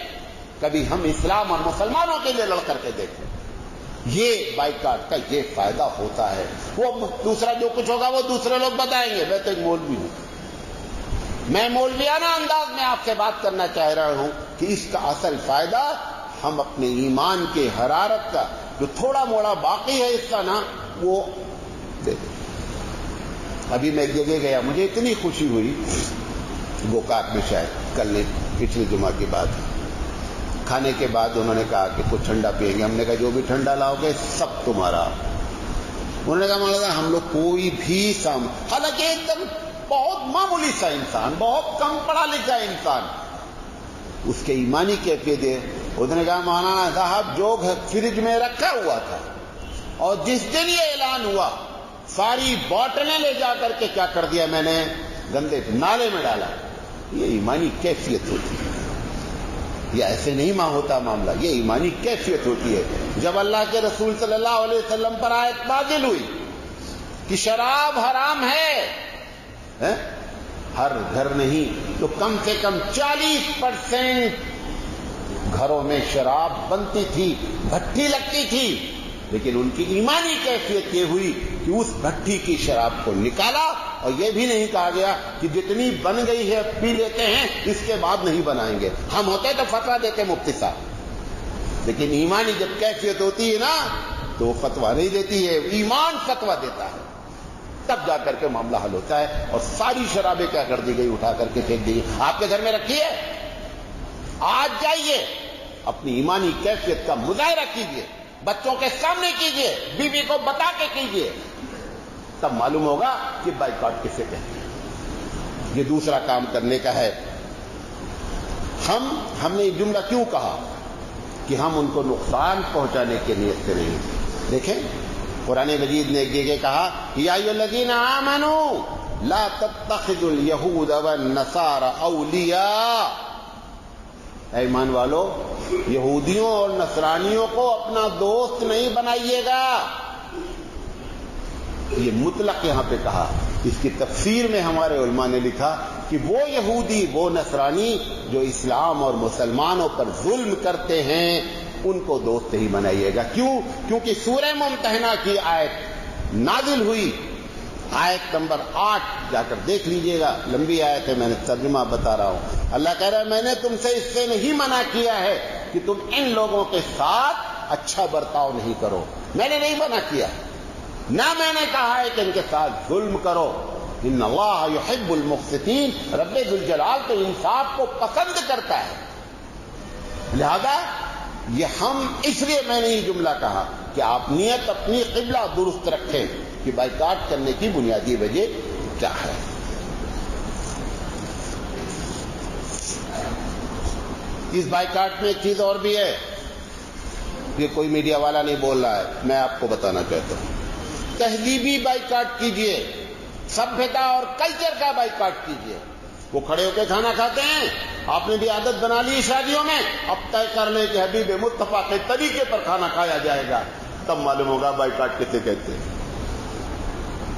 کبھی ہم اسلام اور مسلمانوں کے لیے لڑ کر کے دیکھیں. یہ بائیکاٹ کا یہ فائدہ ہوتا ہے. وہ دوسرا جو کچھ ہوگا وہ دوسرے لوگ بتائیں گے. میں تو ایک مولوی ہوں، میں مولویانہ انداز میں آپ سے بات کرنا چاہ رہا ہوں کہ اس کا اصل فائدہ ہم اپنے ایمان کے حرارت کا جو تھوڑا موڑا باقی ہے حصہ نا وہ دے دیں. ابھی میں ایک جگہ گیا، مجھے اتنی خوشی ہوئی، گوکاک میں شاید کل نے پچھلے جمعہ کی بات، کھانے کے بعد انہوں نے کہا کہ کچھ ٹھنڈا پئیں گے. ہم نے کہا جو بھی ٹھنڈا لاؤ گے سب تمہارا. انہوں نے کہا مولانا ہم لوگ کوئی بھی حالانکہ ایک دم بہت معمولی سا انسان، بہت کم پڑھا لکھا انسان، اس کے ایمانی کیفیت ہے. اس نے کہا مولانا صاحب جو فریج میں رکھا ہوا تھا اور جس دن یہ اعلان ہوا ساری بوتلیں لے جا کر کے کیا کر دیا میں نے، گندے نالے میں ڈالا. یہ ایمانی کیفیت ہوتی ہے. یہ ایسے نہیں ہوتا معاملہ، یہ ایمانی کیفیت ہوتی ہے. جب اللہ کے رسول صلی اللہ علیہ وسلم پر آیت نازل ہوئی کہ شراب حرام ہے، ہر گھر نہیں تو کم سے کم 40% گھروں میں شراب بنتی تھی، بھٹی لگتی تھی، لیکن ان کی ایمانی کیفیت یہ ہوئی کہ اس بھٹی کی شراب کو نکالا، اور یہ بھی نہیں کہا گیا کہ جتنی بن گئی ہے پی لیتے ہیں اس کے بعد نہیں بنائیں گے. ہم ہوتے تو فتویٰ دیتے مفتی صاحب، لیکن ایمانی جب کیفیت ہوتی ہے نا تو وہ فتویٰ نہیں دیتی ہے، ایمان فتویٰ دیتا ہے، تب جا کر کے معاملہ حل ہوتا ہے. اور ساری شرابیں کیا کر دی گئی، اٹھا کر کے پھینک دی. آپ کے گھر میں رکھی ہے، آج جائیے اپنی ایمانی کیفیت کا مظاہرہ کیجیے، بچوں کے سامنے کیجیے، بیوی کو بتا کے کیجیے، تب معلوم ہوگا کہ بائیکاٹ کسے کہتے ہیں. یہ دوسرا کام کرنے کا ہے. ہم نے یہ جملہ کیوں کہا کہ ہم ان کو نقصان پہنچانے کی نیت سے نہیں. دیکھیں قرآن مجید نے ایک جگہ کہا یا ایھا الذین آمنوا لا تتخذوا اليہود والنصارى اولیاء، اے ایمان والو یہودیوں اور نصرانیوں کو اپنا دوست نہیں بنائیے گا. یہ مطلق یہاں پہ کہا. اس کی تفسیر میں ہمارے علماء نے لکھا کہ وہ یہودی، وہ نصرانی جو اسلام اور مسلمانوں پر ظلم کرتے ہیں ان کو دوست ہی بنائیے گا. کیوں؟ کیونکہ سورہ ممتحنہ کی آیت نازل ہوئی، آیت نمبر 8 جا کر دیکھ لیجئے گا، لمبی آیت ہے، میں نے ترجمہ بتا رہا ہوں. اللہ کہہ رہا ہے میں نے تم سے اس سے نہیں منع کیا ہے کہ تم ان لوگوں کے ساتھ اچھا برتاؤ نہیں کرو، میں نے نہیں منع کیا، نہ میں نے کہا ہے کہ ان کے ساتھ ظلم کرو. ان اللہ یحب المقسطین، رب ذوالجلال تو انصاف کو پسند کرتا ہے. لہذا یہ ہم اس لیے میں نے یہ جملہ کہا کہ آپ نیت اپنی قبلہ درست رکھیں کہ بائیکاٹ کرنے کی بنیادی وجہ کیا ہے. اس بائیکاٹ میں ایک چیز اور بھی ہے، یہ کوئی میڈیا والا نہیں بول رہا ہے، میں آپ کو بتانا چاہتا ہوں. تہذیبی بائیکاٹ کیجئے، سبھیتا اور کلچر کا بائیکاٹ کیجئے. وہ کھڑے ہو کے کھانا کھاتے ہیں، آپ نے بھی عادت بنا لی شادیوں میں، اب طے کر لیں کہ حبیب مصطفیٰ کے طریقے پر کھانا کھایا جائے گا، تب معلوم ہوگا بائیکاٹ کسے کہتے ہیں.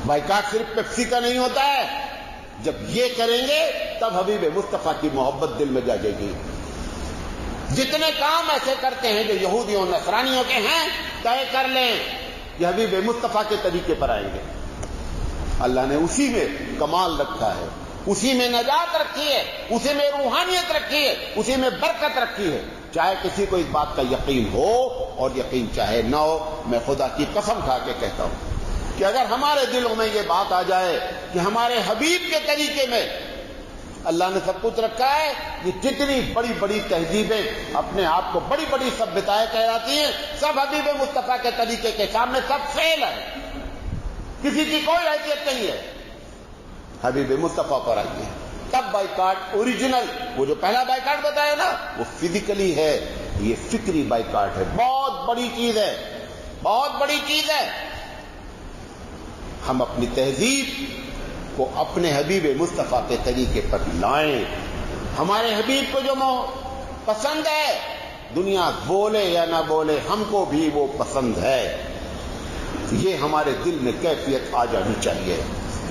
بائیکاٹ صرف پیپسی کا نہیں ہوتا ہے، جب یہ کریں گے تب حبیب مصطفیٰ کی محبت دل میں جاگے گی. جتنے کام ایسے کرتے ہیں جو یہودیوں نصرانیوں کے ہیں، طے کر لیں کہ حبیب مصطفیٰ کے طریقے پر آئیں گے. اللہ نے اسی میں کمال رکھا ہے، اسی میں نجات رکھی ہے، اسی میں روحانیت رکھی ہے، اسی میں برکت رکھی ہے. چاہے کسی کو اس بات کا یقین ہو اور یقین چاہے نہ ہو، میں خدا کی قسم کھا کے کہتا ہوں کہ اگر ہمارے دلوں میں یہ بات آ جائے کہ ہمارے حبیب کے طریقے میں اللہ نے سب کچھ رکھا ہے، یہ جتنی بڑی بڑی تہذیبیں اپنے آپ کو بڑی بڑی سبھیتائیں کہلاتی ہیں، سب حبیب مصطفیٰ کے طریقے کے سامنے سب فیل ہے، کسی کی کوئی حیثیت نہیں ہے. حبیب مصطفیٰ پر آئیے تب بائیکاٹ اوریجنل. وہ جو پہلا بائیکاٹ بتایا نا وہ فزیکلی ہے، یہ فکری بائیکاٹ ہے. بہت بڑی چیز ہے، بہت بڑی چیز ہے. ہم اپنی تہذیب کو اپنے حبیب مصطفیٰ کے طریقے پر لائیں. ہمارے حبیب کو جو پسند ہے، دنیا بولے یا نہ بولے ہم کو بھی وہ پسند ہے. یہ ہمارے دل میں کیفیت آ جانی چاہیے،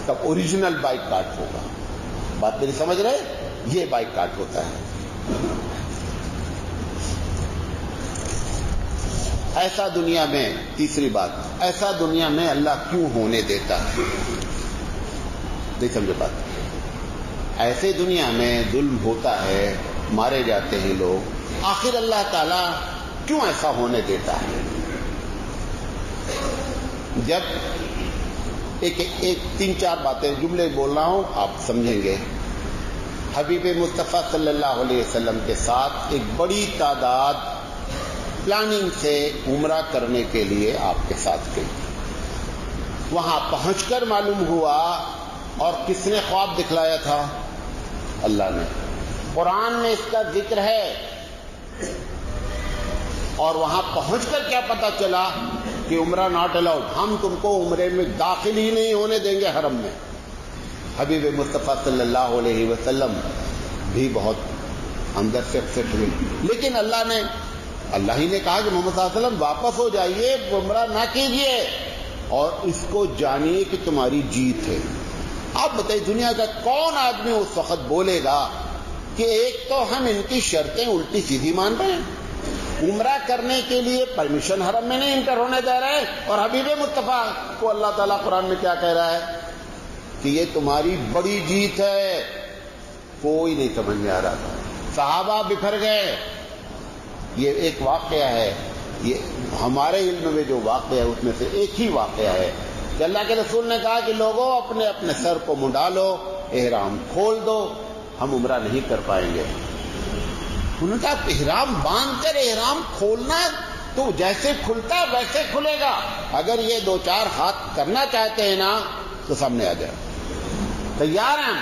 تب اوریجنل بائیکاٹ ہوگا. بات میری سمجھ رہے؟ یہ بائیکاٹ ہوتا ہے. ایسا دنیا میں، تیسری بات، ایسا دنیا میں اللہ کیوں ہونے دیتا ہے؟ نہیں سمجھے بات؟ ایسے دنیا میں ظلم ہوتا ہے، مارے جاتے ہیں لوگ، آخر اللہ تعالیٰ کیوں ایسا ہونے دیتا ہے؟ جب ایک 3-4 باتیں جملے بول رہا ہوں، آپ سمجھیں گے. حبیب مصطفیٰ صلی اللہ علیہ وسلم کے ساتھ ایک بڑی تعداد پلاننگ سے عمرہ کرنے کے لیے آپ کے ساتھ گئی. وہاں پہنچ کر معلوم ہوا اور کس نے خواب دکھلایا تھا؟ اللہ نے. قرآن میں اس کا ذکر ہے. اور وہاں پہنچ کر کیا پتا چلا کہ عمرہ ناٹ الاؤڈ، ہم تم کو عمرے میں داخل ہی نہیں ہونے دیں گے حرم میں. حبیب مصطفیٰ صلی اللہ علیہ وسلم بھی بہت اندر سے اپسیٹ ہوئے، لیکن اللہ ہی نے کہا کہ محمد صلی اللہ علیہ وسلم واپس ہو جائیے، عمرہ نہ کیجیے اور اس کو جانیے کہ تمہاری جیت ہے. آپ بتائیے دنیا کا کون آدمی اس وقت بولے گا کہ ایک تو ہم ان کی شرطیں الٹی سیدھی مان رہے ہیں، عمرہ کرنے کے لیے پرمیشن حرم میں نہیں انٹر ہونے دے رہے، اور حبیب مصطفیٰ کو اللہ تعالیٰ قرآن میں کیا کہہ رہا ہے کہ یہ تمہاری بڑی جیت ہے. کوئی نہیں سمجھ میں آ رہا تھا. صحابہ بکھر گئے. یہ ایک واقعہ ہے، یہ ہمارے علم میں جو واقعہ ہے اس میں سے ایک ہی واقعہ ہے کہ اللہ کے رسول نے کہا کہ لوگوں اپنے اپنے سر کو منڈا لو، احرام کھول دو، ہم عمرہ نہیں کر پائیں گے. انہوں نے کہا احرام باندھ کر احرام کھولنا تو جیسے کھلتا ہے ویسے کھلے گا، اگر یہ 2-4 ہاتھ کرنا چاہتے ہیں نا تو سامنے آ جائے. تیار ہیں.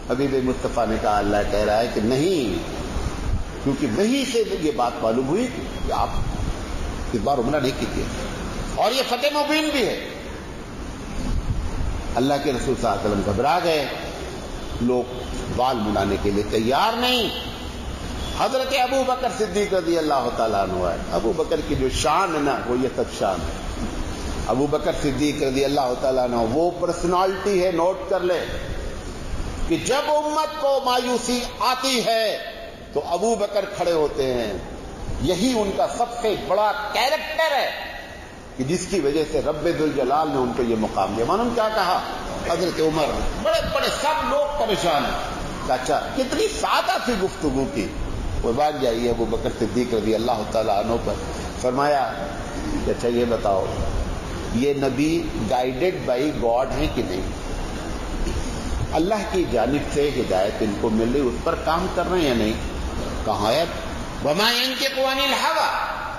حبیب مصطفیٰ نے کہا اللہ کہہ رہا ہے کہ نہیں، کیونکہ وہی سے یہ بات معلوم ہوئی کہ آپ اس بار عمرہ نہیں کیجیے، اور یہ فتح مبین بھی ہے. اللہ کے رسول صلی اللہ علیہ وسلم گھبرا گئے. لوگ بال منڈانے کے لیے تیار نہیں. حضرت ابو بکر صدیق رضی اللہ تعالیٰ عنہ ہے. ابو بکر کی جو شان ہے نا وہ یہ سب شان ہے. ابو بکر صدیق رضی اللہ تعالیٰ عنہ وہ پرسنالٹی ہے، نوٹ کر لے، کہ جب امت کو مایوسی آتی ہے تو ابو بکر کھڑے ہوتے ہیں. یہی ان کا سب سے بڑا کیریکٹر ہے کہ جس کی وجہ سے رب ذوالجلال نے ان کو یہ مقام دیا. معلوم کیا کہا حضرت عمر؟ بڑے بڑے سب لوگ پریشان ہیں. اچھا کتنی سادہ سی گفتگو کی. قربان جائیے ابو بکر صدیق رضی اللہ تعالیٰ عنہ پر. فرمایا کہ اچھا یہ بتاؤ یہ نبی گائیڈڈ بائی گاڈ ہیں کہ نہیں؟ اللہ کی جانب سے ہدایت ان کو مل رہی، اس پر کام کر رہے ہیں یا نہیں؟ کہاں ہے وَمَا يَنْطِقُ عَنِ الْهَوَىٰ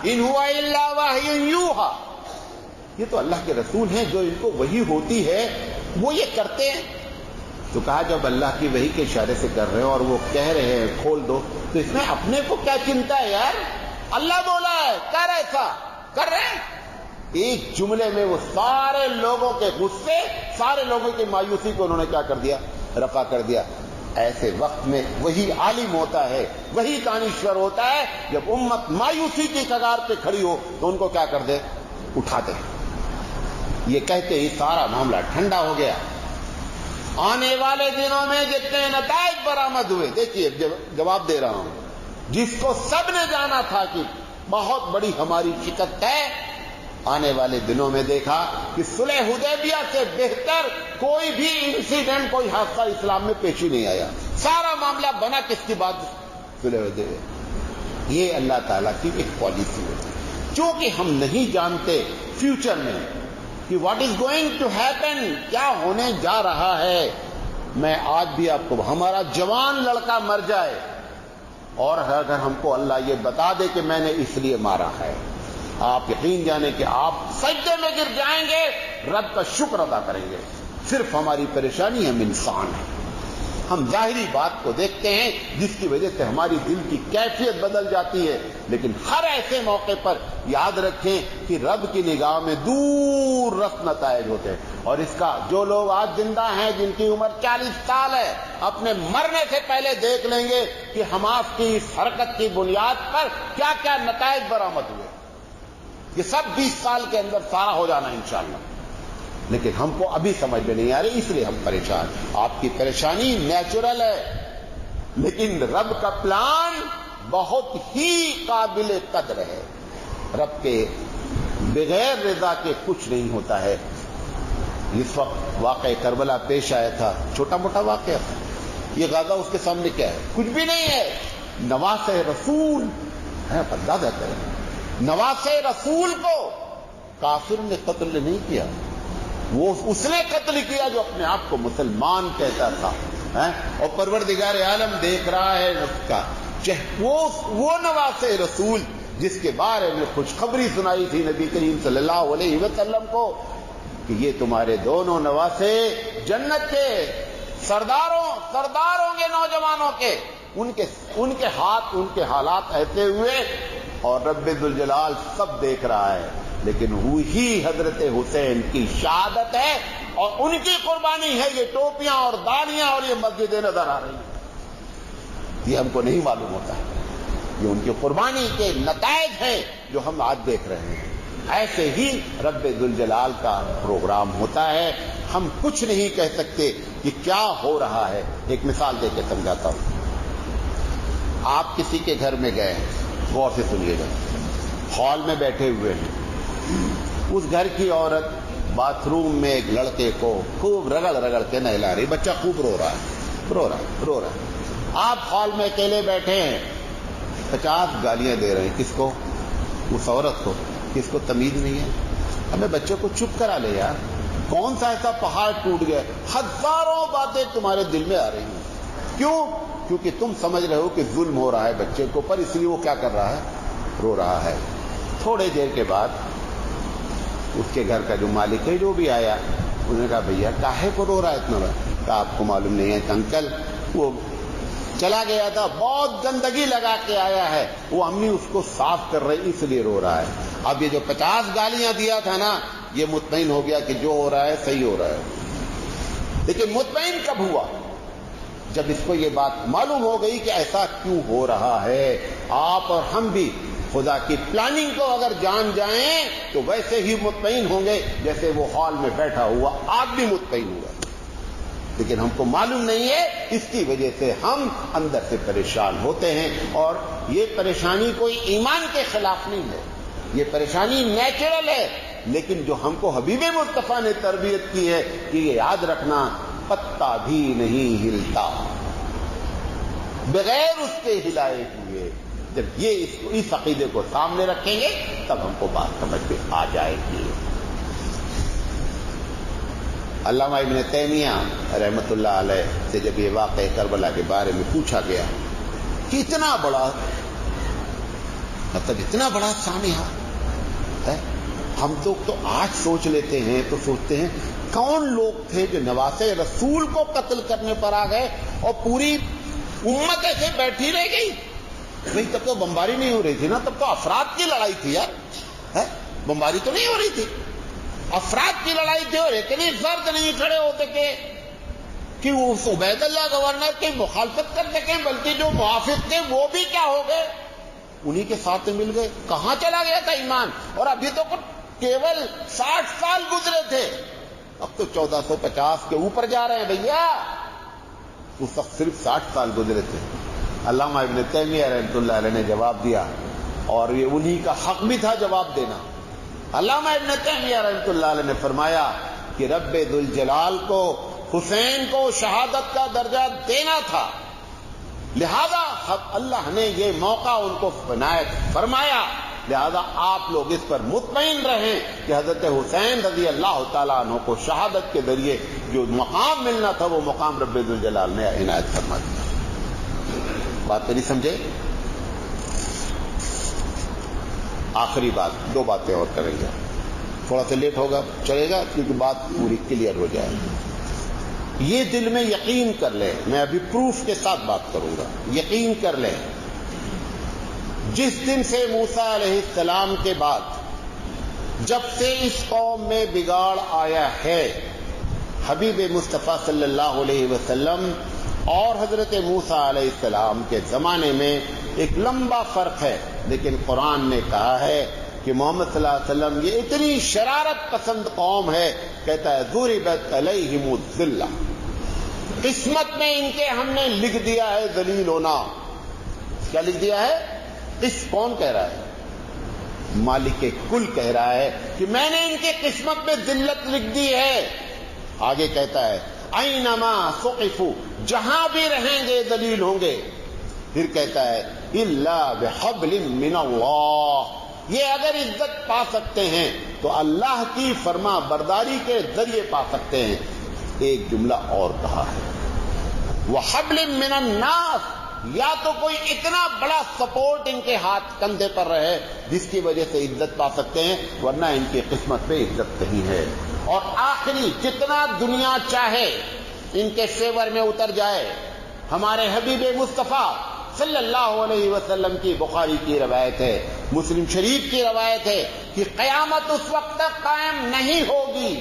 إِنْ هُوَ إِلَّا وَحْيٌ يُوحَىٰ. یہ تو اللہ کے رسول ہیں، جو ان کو وحی ہوتی ہے وہ یہ کرتے ہیں. تو کہا جب اللہ کی وحی کے اشارے سے کر رہے ہیں اور وہ کہہ رہے ہیں کھول دو، تو اس میں اپنے کو کیا چنتا ہے یار؟ اللہ بولا ہے کر ایسا کر رہے ہیں. ایک جملے میں وہ سارے لوگوں کے غصے، سارے لوگوں کی مایوسی کو انہوں نے کیا کر دیا؟ رفع کر دیا. ایسے وقت میں وہی عالم ہوتا ہے، وہی دانشور ہوتا ہے جب امت مایوسی کی کگار پہ کھڑی ہو تو ان کو کیا کر دے؟ اٹھا دے. یہ کہتے ہی سارا معاملہ ٹھنڈا ہو گیا. آنے والے دنوں میں جتنے نتائج برآمد ہوئے، دیکھیے جواب دے رہا ہوں، جس کو سب نے جانا تھا کہ بہت بڑی ہماری شکست ہے، آنے والے دنوں میں دیکھا کہ صلح حدیبیہ سے بہتر کوئی بھی انسیڈنٹ، کوئی حادثہ اسلام میں پیش ہی نہیں آیا. سارا معاملہ بنا کس کی بات؟ صلح حدیبیہ. یہ اللہ تعالیٰ کی ایک پالیسی ہے. چونکہ ہم نہیں جانتے فیوچر میں کہ what is going to happen, کیا ہونے جا رہا ہے. میں آج بھی آپ کو، ہمارا جوان لڑکا مر جائے اور اگر ہم کو اللہ یہ بتا دے کہ میں نے اس لیے مارا ہے، آپ یقین جانیں کہ آپ سجدے میں گر جائیں گے، رب کا شکر ادا کریں گے. صرف ہماری پریشانی ہم انسان ہیں، ہم ظاہری بات کو دیکھتے ہیں جس کی وجہ سے ہماری دل کی کیفیت بدل جاتی ہے. لیکن ہر ایسے موقع پر یاد رکھیں کہ رب کی نگاہ میں دور رس نتائج ہوتے ہیں. اور اس کا جو لوگ آج زندہ ہیں جن کی عمر 40 سال ہے، اپنے مرنے سے پہلے دیکھ لیں گے کہ حماس کی اس حرکت کی بنیاد پر کیا کیا نتائج برآمد ہوئے. یہ سب 20 سال کے اندر سارا ہو جانا انشاءاللہ. لیکن ہم کو ابھی سمجھ میں نہیں آ رہی، اس لیے ہم پریشان. آپ کی پریشانی نیچرل ہے، لیکن رب کا پلان بہت ہی قابل قدر ہے. رب کے بغیر رضا کے کچھ نہیں ہوتا ہے. اس وقت واقعہ کربلا پیش آیا تھا، چھوٹا موٹا واقعہ تھا. یہ غزہ اس کے سامنے کیا ہے؟ کچھ بھی نہیں ہے. نواس رسول ہے، اندازہ کریں، نواس رسول کو کافر نے قتل نہیں کیا، وہ اس نے قتل کیا جو اپنے آپ کو مسلمان کہتا تھا. اور پروردگار عالم دیکھ رہا ہے اس کا. وہ نواس رسول جس کے بارے میں خوشخبری سنائی تھی نبی کریم صلی اللہ علیہ وسلم کو کہ یہ تمہارے دونوں نواسے جنت کے سردار ہوں گے نوجوانوں کے. ان کے ہاتھ ان کے حالات ایسے ہوئے اور رب ذوالجلال سب دیکھ رہا ہے، لیکن وہی حضرت حسین کی شہادت ہے اور ان کی قربانی ہے. یہ ٹوپیاں اور داڑیاں اور یہ مسجدیں نظر آ رہی ہیں، یہ ہم کو نہیں معلوم ہوتا ہے. یہ ان کی قربانی کے نتائج ہیں جو ہم آج دیکھ رہے ہیں. ایسے ہی رب ذوالجلال کا پروگرام ہوتا ہے. ہم کچھ نہیں کہہ سکتے کہ کیا ہو رہا ہے. ایک مثال دے کے سمجھاتا ہوں. آپ کسی کے گھر میں گئے، غور سے سنیے گا، ہال میں بیٹھے ہوئے ہیں، اس گھر کی عورت باتھ روم میں ایک لڑکے کو خوب رگڑ کے نہلا رہی، بچہ خوب رو رہا ہے. آپ ہال میں اکیلے بیٹھے ہیں، 50 گالیاں دے رہے ہیں. کس کو؟ اس عورت کو. کس کو تمیز نہیں ہے؟ ہمیں بچے کو چپ کرا لے یار. کون سا ایسا پہاڑ ٹوٹ گیا؟ ہزاروں باتیں تمہارے دل میں آ رہی ہیں. کیوں؟ کیونکہ تم سمجھ رہے ہو کہ ظلم ہو رہا ہے بچے کو پر، اس لیے وہ کیا کر رہا ہے؟ رو رہا ہے. تھوڑے دیر کے بعد اس کے گھر کا جو مالک ہے جو بھی آیا، انہوں نے کہا بھیا کاہے کو رو رہا ہے اتنا بڑا؟ کہا آپ کو معلوم نہیں ہے کہ انکل وہ چلا گیا تھا، بہت گندگی لگا کے آیا ہے، وہ امی اس کو صاف کر رہی اس لیے رو رہا ہے. اب یہ جو 50 گالیاں دیا تھا نا، یہ مطمئن ہو گیا کہ جو ہو رہا ہے صحیح ہو رہا ہے. لیکن مطمئن کب ہوا؟ جب اس کو یہ بات معلوم ہو گئی کہ ایسا کیوں ہو رہا ہے. آپ اور ہم بھی خدا کی پلاننگ کو اگر جان جائیں تو ویسے ہی مطمئن ہوں گے جیسے وہ ہال میں بیٹھا ہوا آپ بھی مطمئن ہوا. لیکن ہم کو معلوم نہیں ہے، اس کی وجہ سے ہم اندر سے پریشان ہوتے ہیں. اور یہ پریشانی کوئی ایمان کے خلاف نہیں ہے، یہ پریشانی نیچرل ہے. لیکن جو ہم کو حبیب مصطفیٰ نے تربیت کی ہے کہ یہ یاد رکھنا، پتا بھی نہیں ہلتا بغیر اس کے ہلائے ہوئے. جب یہ اس عقیدے کو سامنے رکھیں گے تب ہم کو بات سمجھ میں آ جائے گی. علامہ ابن تیمیہ رحمۃ اللہ علیہ سے جب یہ واقعہ کربلا کے بارے میں پوچھا گیا کہ اتنا بڑا سانحہ ہے، ہم تو آج سوچ لیتے ہیں تو سوچتے ہیں کون لوگ تھے جو نواسے رسول کو قتل کرنے پر آ گئے اور پوری امت ایسے بیٹھی رہ گئی. نہیں تب تو بمباری نہیں ہو رہی تھی نا، تب تو افراد کی لڑائی تھی یار، بمباری تو نہیں ہو رہی تھی، افراد کی لڑائی تھی. اور اتنے فرد نہیں کھڑے ہوتے کہ وہ عبید اللہ گورنر کی مخالفت کر سکیں، بلکہ جو موافق تھے وہ بھی کیا ہو گئے، انہی کے ساتھ مل گئے. کہاں چلا گیا تھا ایمان؟ اور ابھی تو کیول 60 سال گزرے تھے، اب تو 1450 کے اوپر جا رہے ہیں بھیا. اس وقت صرف 60 سال گزرے تھے. علامہ ابن تیمیہ رحمۃ اللہ علیہ نے جواب دیا، اور یہ انہی کا حق بھی تھا جواب دینا. علامہ ابن تیمیہ رحمۃ اللہ علیہ نے فرمایا کہ رب ذوالجلال کو حسین کو شہادت کا درجہ دینا تھا، لہذا اللہ نے یہ موقع ان کو عنایت فرمایا. لہذا آپ لوگ اس پر مطمئن رہیں کہ حضرت حسین رضی اللہ تعالیٰ عنہ کو شہادت کے ذریعے جو مقام ملنا تھا وہ مقام رب ذوالجلال نے عنایت فرما دیا. بات میری سمجھے؟ آخری بات، 2 باتیں اور کریں گے، تھوڑا سا لیٹ ہوگا چلے گا کیونکہ بات پوری کلیئر ہو جائے. یہ دل میں یقین کر لیں، میں ابھی پروف کے ساتھ بات کروں گا، یقین کر لیں جس دن سے موسیٰ علیہ السلام کے بعد جب سے اس قوم میں بگاڑ آیا ہے، حبیب مصطفیٰ صلی اللہ علیہ وسلم اور حضرت موسیٰ علیہ السلام کے زمانے میں ایک لمبا فرق ہے. لیکن قرآن نے کہا ہے کہ محمد صلی اللہ علیہ وسلم یہ اتنی شرارت پسند قوم ہے، کہتا ہے ضربت علیہم الذلہ، قسمت میں ان کے ہم نے لکھ دیا ہے ذلیل ہونا. کیا لکھ دیا ہے؟ اس کون کہہ رہا ہے؟ مالک کل کہہ رہا ہے کہ میں نے ان کے قسمت میں ذلت لکھ دی ہے. آگے کہتا ہے اینما ثقفوا، جہاں بھی رہیں گے ذلیل ہوں گے. پھر کہتا ہے الا بحبل من اللہ، یہ اگر عزت پا سکتے ہیں تو اللہ کی فرما برداری کے ذریعے پا سکتے ہیں. ایک جملہ اور کہا ہے وحبل من الناس، یا تو کوئی اتنا بڑا سپورٹ ان کے ہاتھ کندھے پر رہے جس کی وجہ سے عزت پا سکتے ہیں، ورنہ ان کی قسمت پہ عزت نہیں ہے. اور آخری جتنا دنیا چاہے ان کے فیور میں اتر جائے، ہمارے حبیب مصطفیٰ صلی اللہ علیہ وسلم کی بخاری کی روایت ہے، مسلم شریف کی روایت ہے کہ قیامت اس وقت تک قائم نہیں ہوگی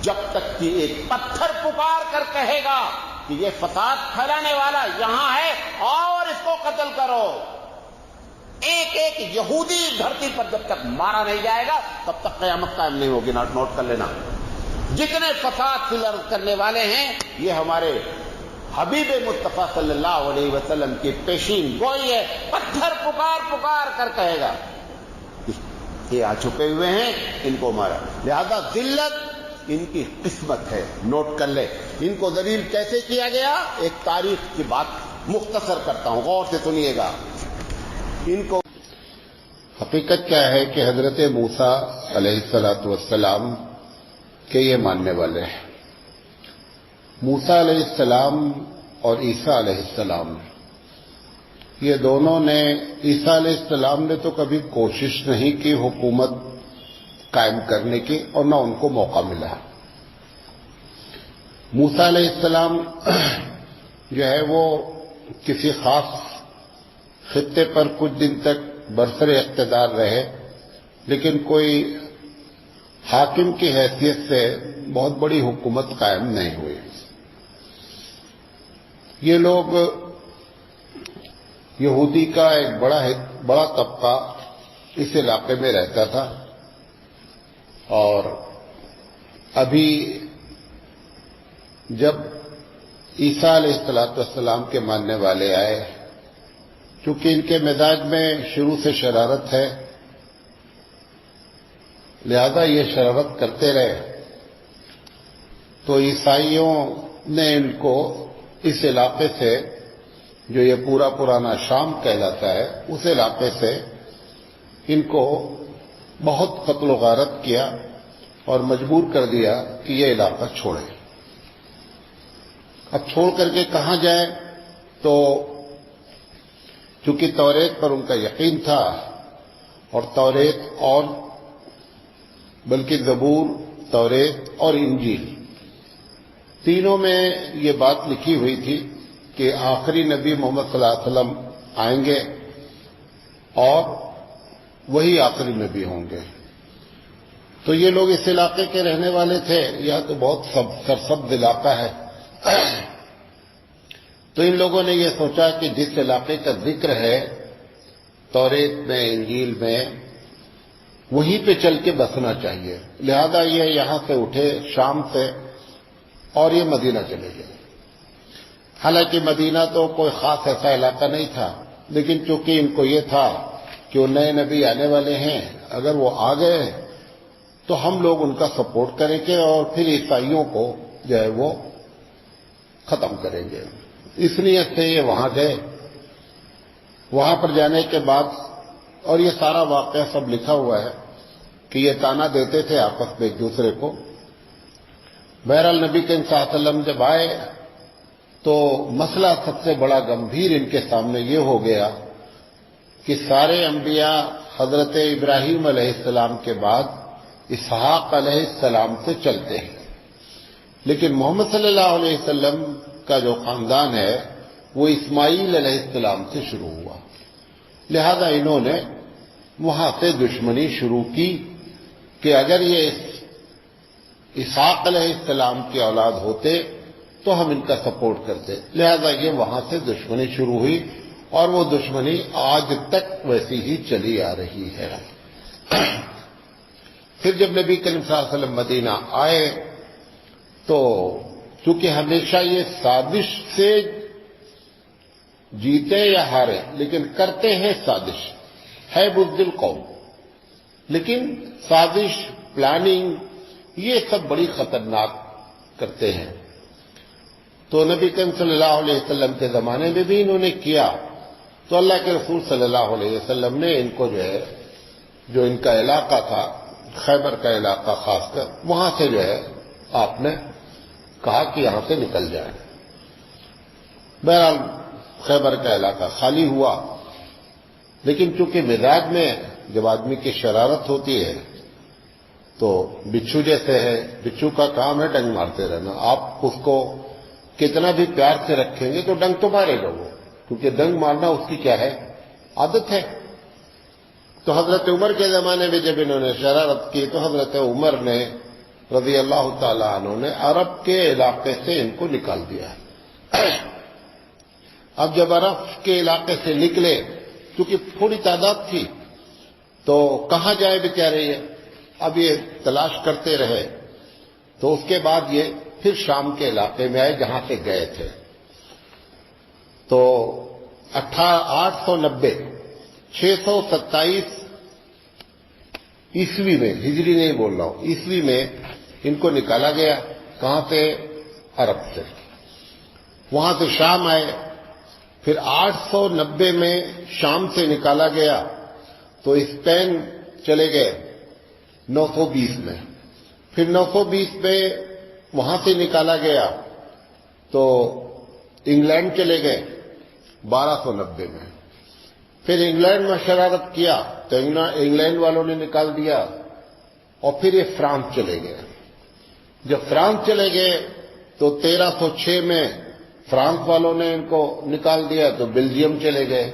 جب تک کہ ایک پتھر پکار کر کہے گا کہ یہ فساد پھیلانے والا یہاں ہے اور اس کو قتل کرو۔ ایک ایک یہودی دھرتی پر جب تک مارا نہیں جائے گا تب تک قیامت قائم نہیں ہوگی۔ نوٹ کر لینا، جتنے فساد فی الارض کرنے والے ہیں یہ ہمارے حبیب مصطفیٰ صلی اللہ علیہ وسلم کی پیشین گوئی ہے، پتھر پکار پکار کر کہے گا یہ آ چھپے ہوئے ہیں، ان کو مارا۔ لہذا ذلت ان کی قسمت ہے، نوٹ کر لے۔ ان کو ذلیل کیسے کیا گیا؟ ایک تاریخ کی بات مختصر کرتا ہوں، غور سے سنیے گا۔ ان کو حقیقت کیا ہے کہ حضرت موسیٰ علیہ السلام کے یہ ماننے والے ہیں۔ موسیٰ علیہ السلام اور عیسیٰ علیہ السلام، یہ دونوں نے، عیسیٰ علیہ السلام نے تو کبھی کوشش نہیں کی حکومت قائم کرنے کی اور نہ ان کو موقع ملا۔ موسیٰ علیہ السلام جو ہے وہ کسی خاص خطے پر کچھ دن تک برسر اقتدار رہے، لیکن کوئی حاکم کی حیثیت سے بہت بڑی حکومت قائم نہیں ہوئی۔ یہ لوگ، یہودی کا ایک بڑا طبقہ اس علاقے میں رہتا تھا، اور ابھی جب عیسیٰ علیہ السلام کے ماننے والے آئے، چونکہ ان کے مزاج میں شروع سے شرارت ہے، لہذا یہ شرارت کرتے رہے، تو عیسائیوں نے ان کو اس علاقے سے، جو یہ پورا پرانا شام کہلاتا ہے، اس علاقے سے ان کو بہت قتل و غارت کیا اور مجبور کر دیا کہ یہ علاقہ چھوڑے۔ اب چھوڑ کر کے کہاں جائیں؟ تو چونکہ توریت پر ان کا یقین تھا، اور توریت اور بلکہ زبور، توریت اور انجیل، تینوں میں یہ بات لکھی ہوئی تھی کہ آخری نبی محمد صلی اللہ علیہ وسلم آئیں گے اور وہی آخری نبی ہوں گے۔ تو یہ لوگ اس علاقے کے رہنے والے تھے، یہ تو بہت سرسبز علاقہ ہے، تو ان لوگوں نے یہ سوچا کہ جس علاقے کا ذکر ہے توریت میں، انجیل میں، وہیں پہ چل کے بسنا چاہیے۔ لہذا یہ یہاں سے اٹھے شام سے اور یہ مدینہ چلے گئے۔ حالانکہ مدینہ تو کوئی خاص ایسا علاقہ نہیں تھا، لیکن چونکہ ان کو یہ تھا کہ وہ نئے نبی آنے والے ہیں، اگر وہ آ گئے تو ہم لوگ ان کا سپورٹ کریں گے اور پھر عیسائیوں کو جو ہے وہ ختم کریں گے۔ اس نیت سے یہ وہاں گئے۔ وہاں پر جانے کے بعد، اور یہ سارا واقعہ سب لکھا ہوا ہے کہ یہ تانا دیتے تھے آپس میں ایک دوسرے کو۔ بہرحال نبی کریم صلی اللہ علیہ وسلم جب آئے تو مسئلہ سب سے بڑا گمبھیر ان کے سامنے یہ ہو گیا کہ سارے انبیاء حضرت ابراہیم علیہ السلام کے بعد اسحاق علیہ السلام سے چلتے ہیں، لیکن محمد صلی اللہ علیہ وسلم کا جو خاندان ہے وہ اسماعیل علیہ السلام سے شروع ہوا۔ لہذا انہوں نے وہاں سے دشمنی شروع کی کہ اگر یہ اسحاق علیہ السلام کی اولاد ہوتے تو ہم ان کا سپورٹ کرتے۔ لہذا یہ وہاں سے دشمنی شروع ہوئی، اور وہ دشمنی آج تک ویسی ہی چلی آ رہی ہے۔ پھر جب نبی کریم صلی اللہ علیہ وسلم مدینہ آئے تو چونکہ ہمیشہ یہ سازش سے جیتے یا ہارے لیکن کرتے ہیں سازش، ہے بزدل قوم، لیکن سازش، پلاننگ، یہ سب بڑی خطرناک کرتے ہیں۔ تو نبی کریم صلی اللہ علیہ وسلم کے زمانے میں بھی انہوں نے کیا، تو اللہ کے رسول صلی اللہ علیہ وسلم نے ان کو جو ان کا علاقہ تھا، خیبر کا علاقہ خاص کر، وہاں سے آپ نے کہا کہ یہاں سے نکل جائیں۔ بہرحال خیبر کا علاقہ خالی ہوا، لیکن چونکہ مزاج میں جب آدمی کی شرارت ہوتی ہے تو بچھو جیسے ہے، بچھو کا کام ہے ڈنگ مارتے رہنا. آپ اس کو کتنا بھی پیار سے رکھیں گے تو ڈنگ تو مارے گا وہ، کیونکہ ڈنگ مارنا اس کی کیا ہے، عادت ہے. تو حضرت عمر کے زمانے میں جب انہوں نے شرارت کی تو حضرت عمر نے رضی اللہ تعالیٰ عنہ نے عرب کے علاقے سے ان کو نکال دیا. اب جب عرب کے علاقے سے نکلے، کیونکہ تھوڑی تعداد تھی، تو کہاں جائے بیچارے یہ، اب یہ تلاش کرتے رہے. تو اس کے بعد یہ پھر شام کے علاقے میں آئے جہاں سے گئے تھے. تو 890 627 عیسوی میں، ہجری نہیں بول رہا ہوں، عیسوی میں ان کو نکالا گیا. کہاں سے؟ عرب سے. وہاں سے شام آئے. پھر 890 میں شام سے نکالا گیا تو اسپین چلے گئے 920 میں. پھر 920 میں وہاں سے نکالا گیا تو انگلینڈ چلے گئے 1290 میں. پھر انگلینڈ میں شرارت کیا تو انگلینڈ والوں نے نکال دیا. اور پھر یہ فرانس چلے گئے. جب فرانس چلے گئے تو 1306 میں فرانس والوں نے ان کو نکال دیا تو بیلجیم چلے گئے.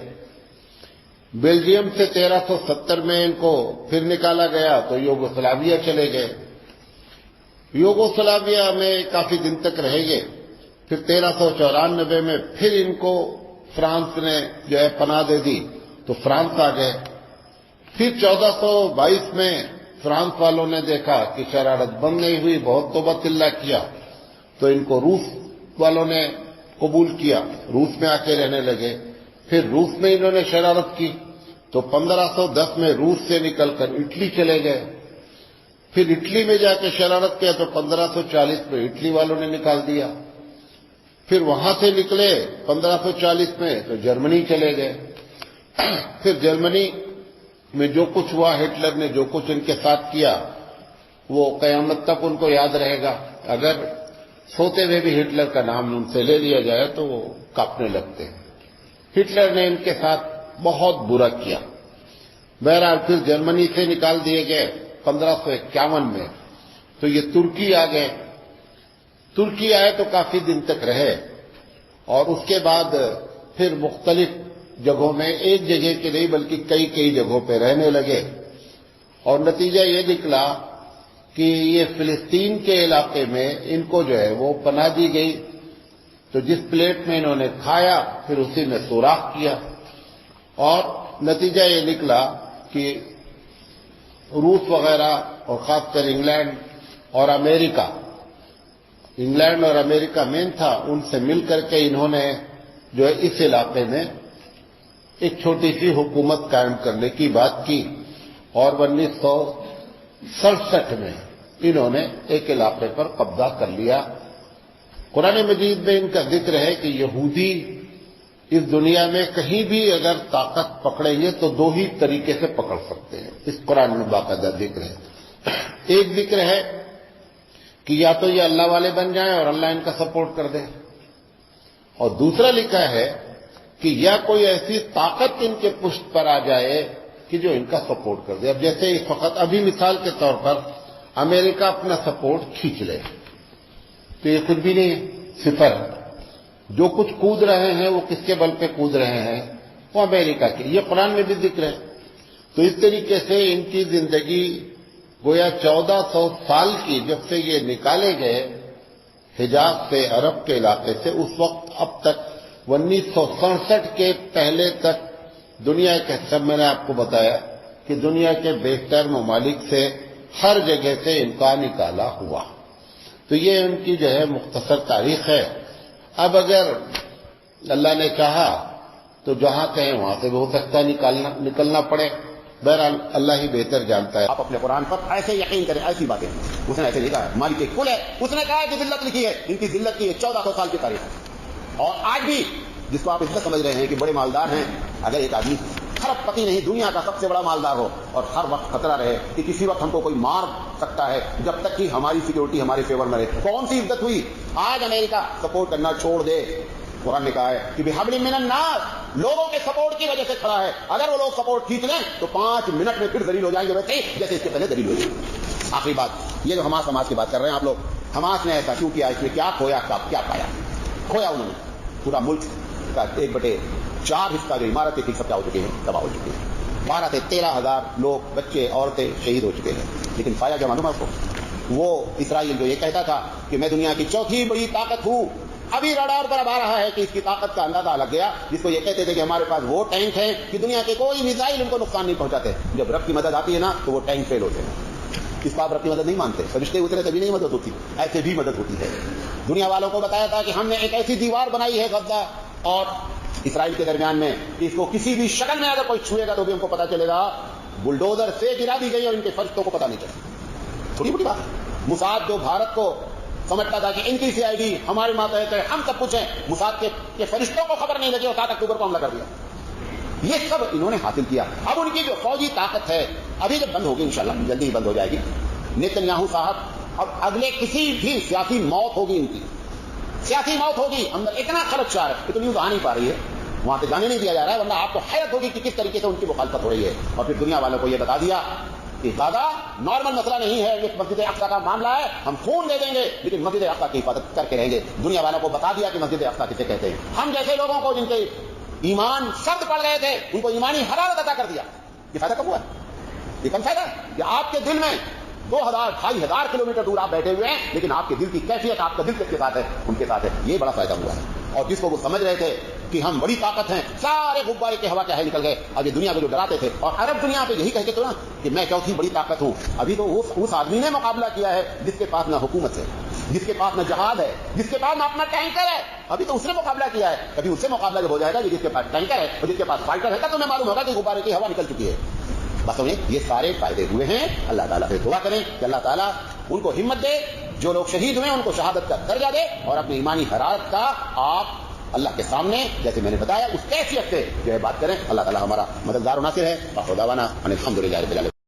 بیلجیم سے 1370 میں ان کو پھر نکالا گیا تو یوگوسلاویہ چلے گئے. یوگوسلاویہ میں کافی دن تک رہے گئے. پھر 1394 میں پھر ان کو فرانس نے جو ہے پناہ دے دی تو فرانس آ گئے. پھر 1422 میں فرانس والوں نے دیکھا کہ شرارت بند نہیں ہوئی، بہت توبہ تلہ کیا تو ان کو روس والوں نے قبول کیا، روس میں آ کے رہنے لگے. پھر روس میں انہوں نے شرارت کی تو 1510 میں روس سے نکل کر اٹلی چلے گئے. پھر اٹلی میں جا کے شرارت کیا تو 1540 میں اٹلی والوں نے نکال دیا. پھر وہاں سے نکلے 1540 میں تو جرمنی چلے گئے. پھر جرمنی میں جو کچھ ہوا، ہٹلر نے جو کچھ ان کے ساتھ کیا وہ قیامت تک ان کو یاد رہے گا. اگر سوتے ہوئے بھی ہٹلر کا نام ان سے لے لیا جائے تو وہ کانپنے لگتے ہیں. ہٹلر نے ان کے ساتھ بہت برا کیا. بہرحال پھر جرمنی سے نکال دیے گئے 1551 میں. تو یہ ترکی آ گئے. ترکی آئے تو کافی دن تک رہے اور اس کے بعد پھر مختلف جگہوں میں، ایک جگہ کے نہیں بلکہ کئی جگہوں پہ رہنے لگے. اور نتیجہ یہ نکلا کہ یہ فلسطین کے علاقے میں ان کو جو ہے وہ پناہ دی گئی. تو جس پلیٹ میں انہوں نے کھایا پھر اسی میں سوراخ کیا. اور نتیجہ یہ نکلا کہ روس وغیرہ اور خاص کر انگلینڈ اور امریکہ، انگلینڈ اور امریکہ مین تھا، ان سے مل کر کے انہوں نے جو ہے اس علاقے میں ایک چھوٹی سی حکومت قائم کرنے کی بات کی. اور 1967 میں انہوں نے ایک علاقے پر قبضہ کر لیا. قرآن مجید میں ان کا ذکر ہے کہ یہودی اس دنیا میں کہیں بھی اگر طاقت پکڑیں گے تو دو ہی طریقے سے پکڑ سکتے ہیں. اس قرآن میں باقاعدہ ذکر ہے. ایک ذکر ہے کہ یا تو یہ اللہ والے بن جائیں اور اللہ ان کا سپورٹ کر دے، اور دوسرا لکھا ہے کہ یا کوئی ایسی طاقت ان کے پشت پر آ جائے کہ جو ان کا سپورٹ کر دے. اب جیسے اس وقت ابھی مثال کے طور پر امریکہ اپنا سپورٹ کھینچ لے تو یہ کچھ بھی نہیں، صفر. جو کچھ کود رہے ہیں وہ کس کے بل پہ کود رہے ہیں؟ وہ امریکہ کے. یہ قرآن میں بھی ذکر ہے. تو اس طریقے سے ان کی زندگی گویا 1400 سال کی، جب سے یہ نکالے گئے حجاز سے، عرب کے علاقے سے، اس وقت اب تک 1967 کے پہلے تک دنیا کے سب، میں نے آپ کو بتایا کہ دنیا کے بیشتر ممالک سے ہر جگہ سے ان کا نکالا ہوا. تو یہ ان کی جو ہے مختصر تاریخ ہے. اب اگر اللہ نے چاہا تو جہاں کہیں وہاں سے بھی ہو سکتا ہے نکلنا پڑے. بہرحال اللہ ہی بہتر جانتا ہے. آپ اپنے قرآن پر ایسے یقین کریں، ایسی باتیں اس نے ایسے لکھا ہے. مالک کل ہے، اس نے کہا ہے کہ ذلت لکھی ہے. ان کی ذلت کی 1400 سال کی تاریخ ہے. اور آج بھی جس کو آپ عزت سمجھ رہے ہیں کہ بڑے مالدار ہیں، اگر ایک آدمی خراب پتی نہیں دنیا کا سب سے بڑا مالدار ہو اور ہر وقت خطرہ رہے کہ کسی وقت ہم کو کوئی مار سکتا ہے، جب تک کہ ہماری سیکورٹی ہمارے فیور میں رہے، کون سی عزت ہوئی؟ آج امریکہ سپورٹ کرنا چھوڑ دے. قرآن نے کہا ہے کہ بحبل من الناس، لوگوں کے سپورٹ کی وجہ سے کھڑا ہے. اگر وہ لوگ سپورٹ کھینچ لیں تو 5 منٹ میں پھر ذلیل ہو جائیں گے، ویسے جیسے اس کے پہلے ذلیل ہو جائیں. آخری بات, یہ جو حماس کی بات کر رہے ہیں آپ لوگ, حماس نے ایسا کیوں کیا, اس میں کیا کھویا, کیا پایا؟ کھویا انہوں نے پورا ملک کا 1/4 حصہ جو عمارتیں تھی سب کیا ہو چکے ہیں, تباہ ہو چکے ہیں. 12 سے 13,000 لوگ, بچے, عورتیں شہید ہو چکے ہیں. لیکن پایا کیا معلوم آپ کو؟ وہ اسرائیل جو یہ کہتا تھا کہ میں دنیا کی چوتھی بڑی طاقت ہوں, ابھی رڈار پر اب آ رہا ہے کہ اس کی طاقت کا اندازہ لگ گیا. جس کو یہ کہتے تھے کہ ہمارے پاس وہ ٹینک ہیں کہ دنیا کے کوئی میزائل ان کو نقصان نہیں پہنچاتے, جب رب کی مدد آتی ہے نا تو وہ ٹینک فیل ہوتے ہیں. اس کا آپ رب کی مدد نہیں مانتے, فرشتے اترے تبھی نہیں مدد ہوتی, ایسے بھی مدد ہوتی ہے. دنیا والوں کو بتایا تھا کہ ہم نے ایک ایسی دیوار بنائی ہے غزہ اور اسرائیل کے درمیان میں کہ اس کو کسی بھی شکل میں اگر کوئی چھوئے گا تو بھی ہم کو پتا چلے گا بلڈوزر سے گرا دی گئی اور ان کے فرشتوں کو پتا نہیں چلا. تھوڑی بڑی بات ہے. موساد جو بھارت کو سمجھتا تھا کہ ان کی CID ہمارے ماتحت ہے, ہم سب کچھ ہیں, موساد کے فرشتوں کو خبر نہیں لگی اور 7 اکتوبر کو حملہ کر دیا. یہ سب انہوں نے حاصل کیا. اب ان کی جو فوجی طاقت ہے ابھی جب بند ہوگی, انشاءاللہ جلدی ہی بند ہو جائے گی. نیتنیاہو صاحب اب اگلے کسی بھی سیاسی موت ہوگی, ان کی سیاسی موت ہوگی, اندر اتنا خلچار ہے کہ تو نیوز آ نہیں پا رہی ہے, وہاں پہ جانے نہیں دیا جا رہا ہے, ورنہ آپ کو حیرت ہوگی کہ کس طریقے سے ان کی مخالفت ہو رہی ہے. اور پھر دنیا والوں کو یہ بتا دیا کہ دادا نارمل مسئلہ نہیں ہے, یہ مسجد اقصی کا معاملہ ہے, ہم خون دے دیں گے لیکن مسجد اقصی کی حفاظت کر کے رہیں گے. دنیا والوں کو بتا دیا کہ مسجد اقصی کسے کہتے ہیں. ہم جیسے لوگوں کو جن کے ایمان سرد پڑ گئے تھے ان کو ایمانی حرارت عطا کر دیا. یہ فائدہ کب ہوا ہے؟ یہ کم فائدہ ہے کہ آپ کے دل میں 2,000-2,500 کلومیٹر دور آپ بیٹھے ہوئے ہیں, لیکن آپ کے دل کی کیفیت, آپ کا دل کس کے ساتھ ہے, ان کے ساتھ ہے. یہ بڑا فائدہ ہوا ہے. اور جس کو وہ سمجھ رہے تھے کہ ہم بڑی طاقت ہیں, سارے غبارے کے ہوا کے ہے نکل گئے. اب یہ دنیا کو جو ڈراتے تھے, اور عرب دنیا پہ یہی کہتے تھے نا کہ میں چوتھی بڑی طاقت ہوں, ابھی تو اس آدمی نے مقابلہ کیا ہے جس کے پاس نہ حکومت ہے, جس کے پاس نہ جہاد ہے, جس کے پاس نہ اپنا ٹینکر ہے. ابھی تو اس نے مقابلہ کیا ہے. کبھی اس سے مقابلہ جب ہو جائے گا جس کے پاس ٹینکر ہے اور جس کے پاس فائٹر ہے, تب تمہیں معلوم ہوگا کہ غبارے کی ہوا نکل چکی ہے. بس انہیں یہ سارے فائدے ہوئے ہیں. اللہ تعالیٰ سے دعا کریں کہ اللہ تعالیٰ ان کو ہمت دے, جو لوگ شہید ہوئے ان کو شہادت کا درجہ دے, اور اپنی ایمانی حرارت کا آپ اللہ کے سامنے جیسے میں نے بتایا اس کیفیت سے جو ہے بات کریں. اللہ تعالیٰ ہمارا مددگار و ناصر ہے. باخر دعوانا ان الحمد للہ رب العالمین.